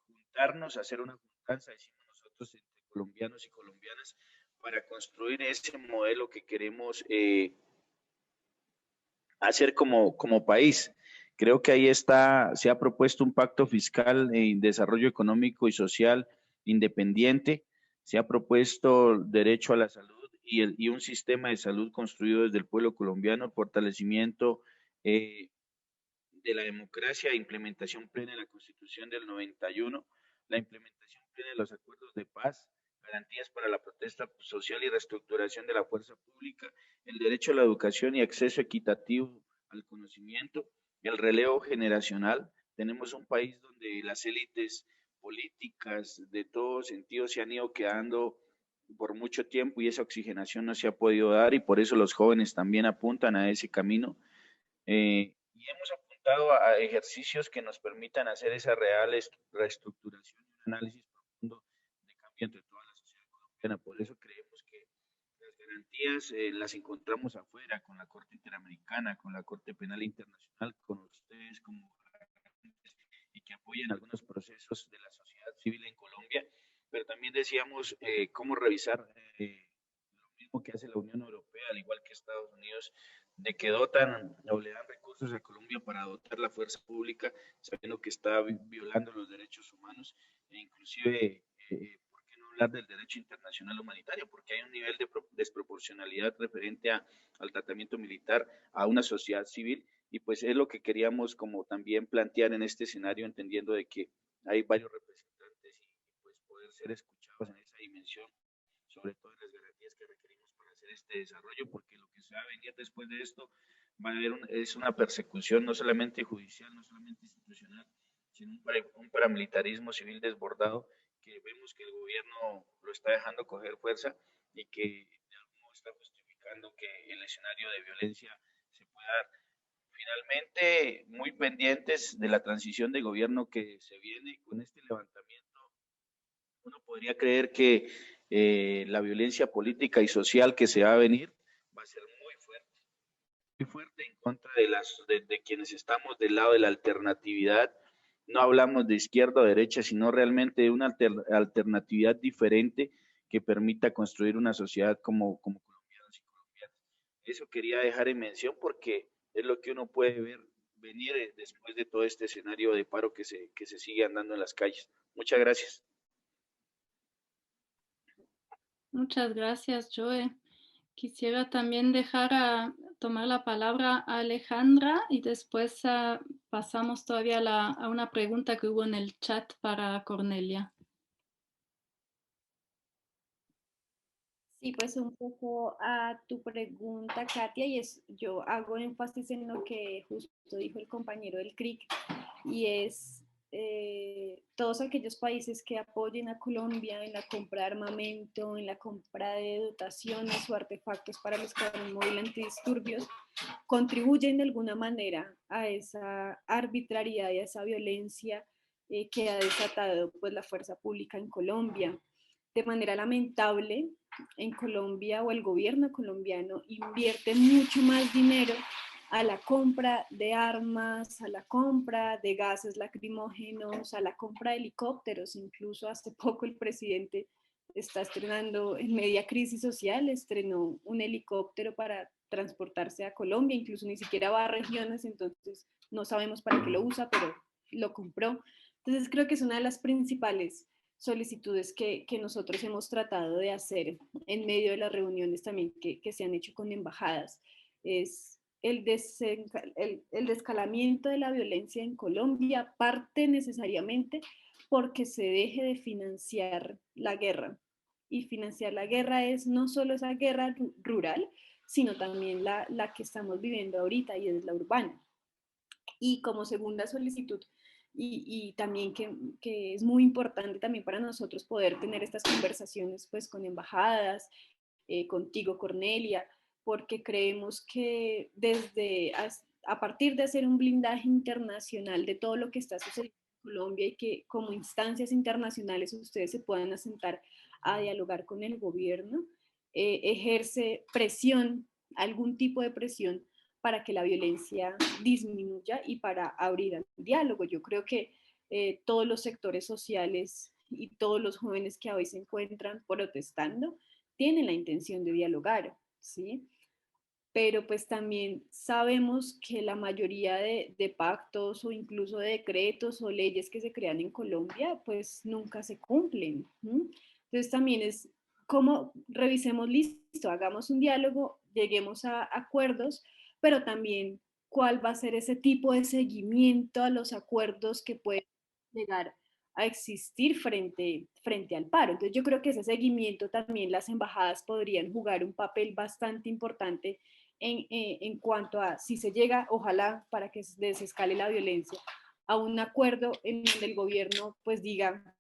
juntarnos, hacer una juntanza, decimos nosotros, entre colombianos y colombianas, para construir ese modelo que queremos hacer como país. Creo que ahí está, se ha propuesto un pacto fiscal en desarrollo económico y social independiente, se ha propuesto derecho a la salud y un sistema de salud construido desde el pueblo colombiano, fortalecimiento de la democracia e implementación plena de la Constitución del 91, la implementación plena de los acuerdos de paz, garantías para la protesta social y reestructuración de la fuerza pública, el derecho a la educación y acceso equitativo al conocimiento, el relevo generacional. Tenemos un país donde las élites políticas de todos sentidos se han ido quedando por mucho tiempo y esa oxigenación no se ha podido dar, y por eso los jóvenes también apuntan a ese camino. Y hemos apuntado a ejercicios que nos permitan hacer esa real reestructuración y un análisis profundo de cambio entre toda la sociedad colombiana. Por eso creemos que las garantías las encontramos afuera, con la Corte Interamericana, con la Corte Penal Internacional, con ustedes como y que apoyan algunos procesos de la sociedad civil en Colombia, pero también decíamos cómo revisar lo mismo que hace la Unión Europea, al igual que Estados Unidos, de que dotan o le dan recursos a Colombia para dotar la fuerza pública, sabiendo que está violando los derechos humanos, e inclusive, ¿por qué no hablar del derecho internacional humanitario? Porque hay un nivel de desproporcionalidad referente al tratamiento militar a una sociedad civil, y pues es lo que queríamos como también plantear en este escenario, entendiendo de que hay varios representantes y pues poder ser escuchados en esa dimensión, sobre todo en las garantías que requerimos para hacer este desarrollo, porque lo que se va a venir después de esto va a haber es una persecución no solamente judicial, no solamente institucional, sino un paramilitarismo civil desbordado, que vemos que el gobierno lo está dejando coger fuerza y que de algún modo está justificando que el escenario de violencia se pueda dar. Finalmente, muy pendientes de la transición de gobierno que se viene con este levantamiento, uno podría creer que la violencia política y social que se va a venir va a ser muy fuerte en contra de quienes estamos del lado de la alternatividad. No hablamos de izquierda o derecha, sino realmente de una alternatividad diferente que permita construir una sociedad como colombianos y colombianas. Eso quería dejar en mención porque es lo que uno puede ver venir después de todo este escenario de paro que se sigue andando en las calles. Muchas gracias. Muchas gracias, Joe. Quisiera también tomar la palabra a Alejandra y después pasamos todavía a una pregunta que hubo en el chat para Cornelia. Sí, pues un poco a tu pregunta, Katia, y yo hago énfasis en lo que justo dijo el compañero del CRIC, y es todos aquellos países que apoyen a Colombia en la compra de armamento, en la compra de dotaciones o artefactos para los carros móviles antidisturbios, contribuyen de alguna manera a esa arbitrariedad y a esa violencia que ha desatado pues, la fuerza pública en Colombia. De manera lamentable, en Colombia o el gobierno colombiano invierte mucho más dinero a la compra de armas, a la compra de gases lacrimógenos, a la compra de helicópteros. Incluso hace poco el presidente está estrenando, en media crisis social, estrenó un helicóptero para transportarse a Colombia, incluso ni siquiera va a regiones, entonces no sabemos para qué lo usa, pero lo compró. Entonces creo que es una de las principales solicitudes que nosotros hemos tratado de hacer en medio de las reuniones también que se han hecho con embajadas, es el descalamiento de la violencia en Colombia, parte necesariamente porque se deje de financiar la guerra. y financiar la guerra es no solo esa guerra rural, sino también la que estamos viviendo ahorita y es la urbana. Y como segunda solicitud, y también que es muy importante también para nosotros poder tener estas conversaciones pues con embajadas, contigo Cornelia, porque creemos que desde a partir de hacer un blindaje internacional de todo lo que está sucediendo en Colombia y que como instancias internacionales ustedes se puedan asentar a dialogar con el gobierno, ejerce presión, algún tipo de presión para que la violencia disminuya y para abrir al diálogo. Yo creo que todos los sectores sociales y todos los jóvenes que hoy se encuentran protestando tienen la intención de dialogar, ¿sí? Pero pues también sabemos que la mayoría de pactos o incluso de decretos o leyes que se crean en Colombia pues nunca se cumplen. ¿Sí? Entonces también es como revisemos, listo, hagamos un diálogo, lleguemos a acuerdos, pero también cuál va a ser ese tipo de seguimiento a los acuerdos que pueden llegar a existir frente al paro. Entonces yo creo que ese seguimiento también las embajadas podrían jugar un papel bastante importante en cuanto a si se llega, ojalá para que desescale la violencia, a un acuerdo en donde el gobierno pues diga,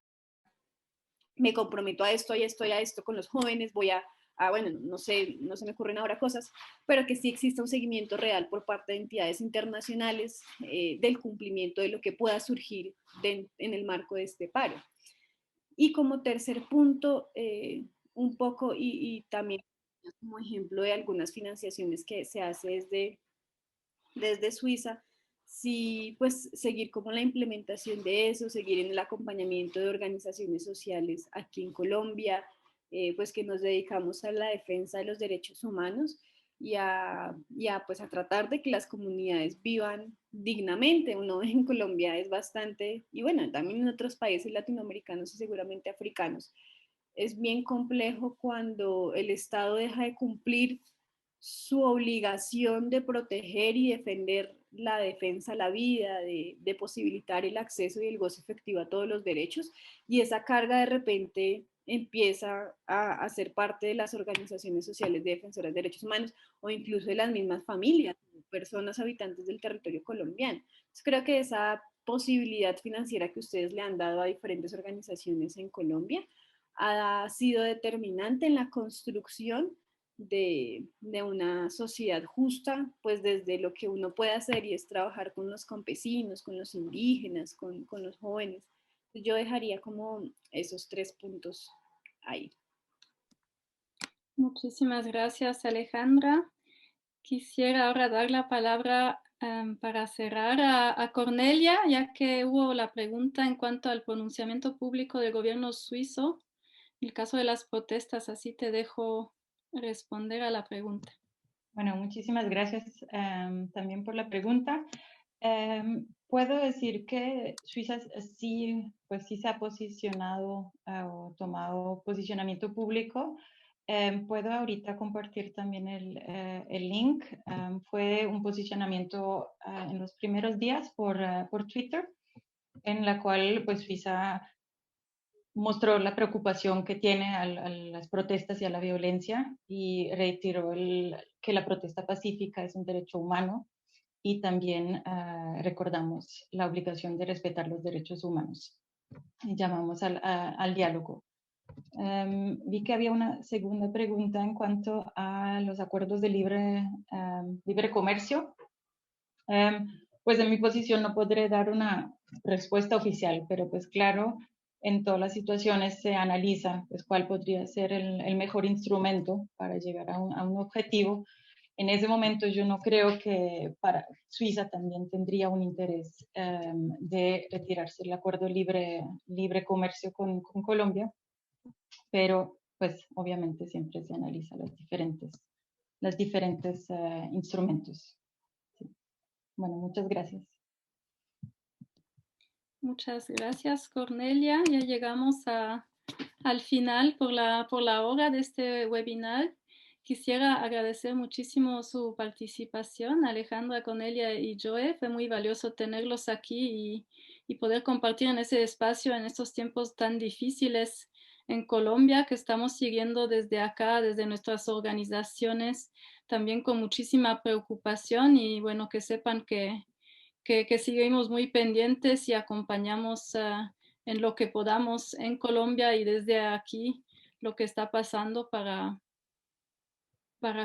me comprometo a esto, a esto y a esto con los jóvenes, voy a bueno, no sé, no se me ocurren ahora cosas, pero que sí exista un seguimiento real por parte de entidades internacionales del cumplimiento de lo que pueda surgir en el marco de este paro. Y como tercer punto, un poco, y también como ejemplo de algunas financiaciones que se hace desde Suiza, sí, pues seguir como la implementación de eso, seguir en el acompañamiento de organizaciones sociales aquí en Colombia, pues que nos dedicamos a la defensa de los derechos humanos pues a tratar de que las comunidades vivan dignamente. Uno en Colombia es bastante, y bueno, también en otros países latinoamericanos y seguramente africanos, es bien complejo cuando el Estado deja de cumplir su obligación de proteger y defender la defensa a la vida, de posibilitar el acceso y el goce efectivo a todos los derechos, y esa carga de repente empieza a ser parte de las organizaciones sociales de defensoras de derechos humanos o incluso de las mismas familias, personas habitantes del territorio colombiano. Entonces, creo que esa posibilidad financiera que ustedes le han dado a diferentes organizaciones en Colombia ha sido determinante en la construcción de una sociedad justa, pues desde lo que uno puede hacer y es trabajar con los campesinos, con los indígenas, con los jóvenes. Yo dejaría como esos 3 puntos ahí. Muchísimas gracias, Alejandra. Quisiera ahora dar la palabra para cerrar a Cornelia, ya que hubo la pregunta en cuanto al pronunciamiento público del gobierno suizo. En el caso de las protestas, así te dejo responder a la pregunta. Bueno, muchísimas gracias también por la pregunta. Puedo decir que Suiza sí, pues sí se ha posicionado o tomado posicionamiento público. Puedo ahorita compartir también el link. Fue un posicionamiento en los primeros días por Twitter, en la cual pues Suiza mostró la preocupación que tiene a las protestas y a la violencia y reiteró que la protesta pacífica es un derecho humano y también recordamos la obligación de respetar los derechos humanos. Y llamamos al diálogo. Vi que había una segunda pregunta en cuanto a los acuerdos de libre comercio. Pues en mi posición no podré dar una respuesta oficial, pero pues claro, en todas las situaciones se analiza pues cuál podría ser el mejor instrumento para llegar a un objetivo. En ese momento yo no creo que para Suiza también tendría un interés de retirarse el acuerdo libre comercio con Colombia, pero pues obviamente siempre se analiza los diferentes instrumentos. Sí. Bueno, muchas gracias. Muchas gracias, Cornelia. Ya llegamos al final por la hora de este webinar. Quisiera agradecer muchísimo su participación, Alejandra, Cornelia y Joe. Fue muy valioso tenerlos aquí y poder compartir en ese espacio en estos tiempos tan difíciles en Colombia, que estamos siguiendo desde acá, desde nuestras organizaciones, también con muchísima preocupación y bueno, que sepan que seguimos muy pendientes y acompañamos en lo que podamos en Colombia y desde aquí lo que está pasando para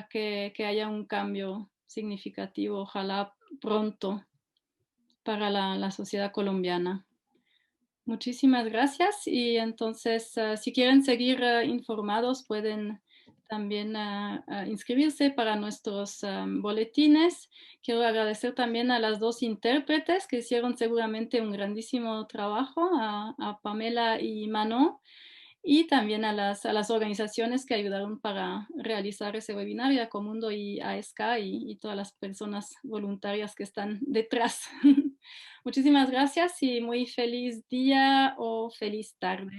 que haya un cambio significativo, ojalá pronto, para la sociedad colombiana. Muchísimas gracias y entonces si quieren seguir informados pueden también inscribirse para nuestros boletines. Quiero agradecer también a las dos intérpretes que hicieron seguramente un grandísimo trabajo, a Pamela y Manon, y también a las organizaciones que ayudaron para realizar ese webinar, y a Comundo y a ESCA y todas las personas voluntarias que están detrás. Muchísimas gracias y muy feliz día o feliz tarde.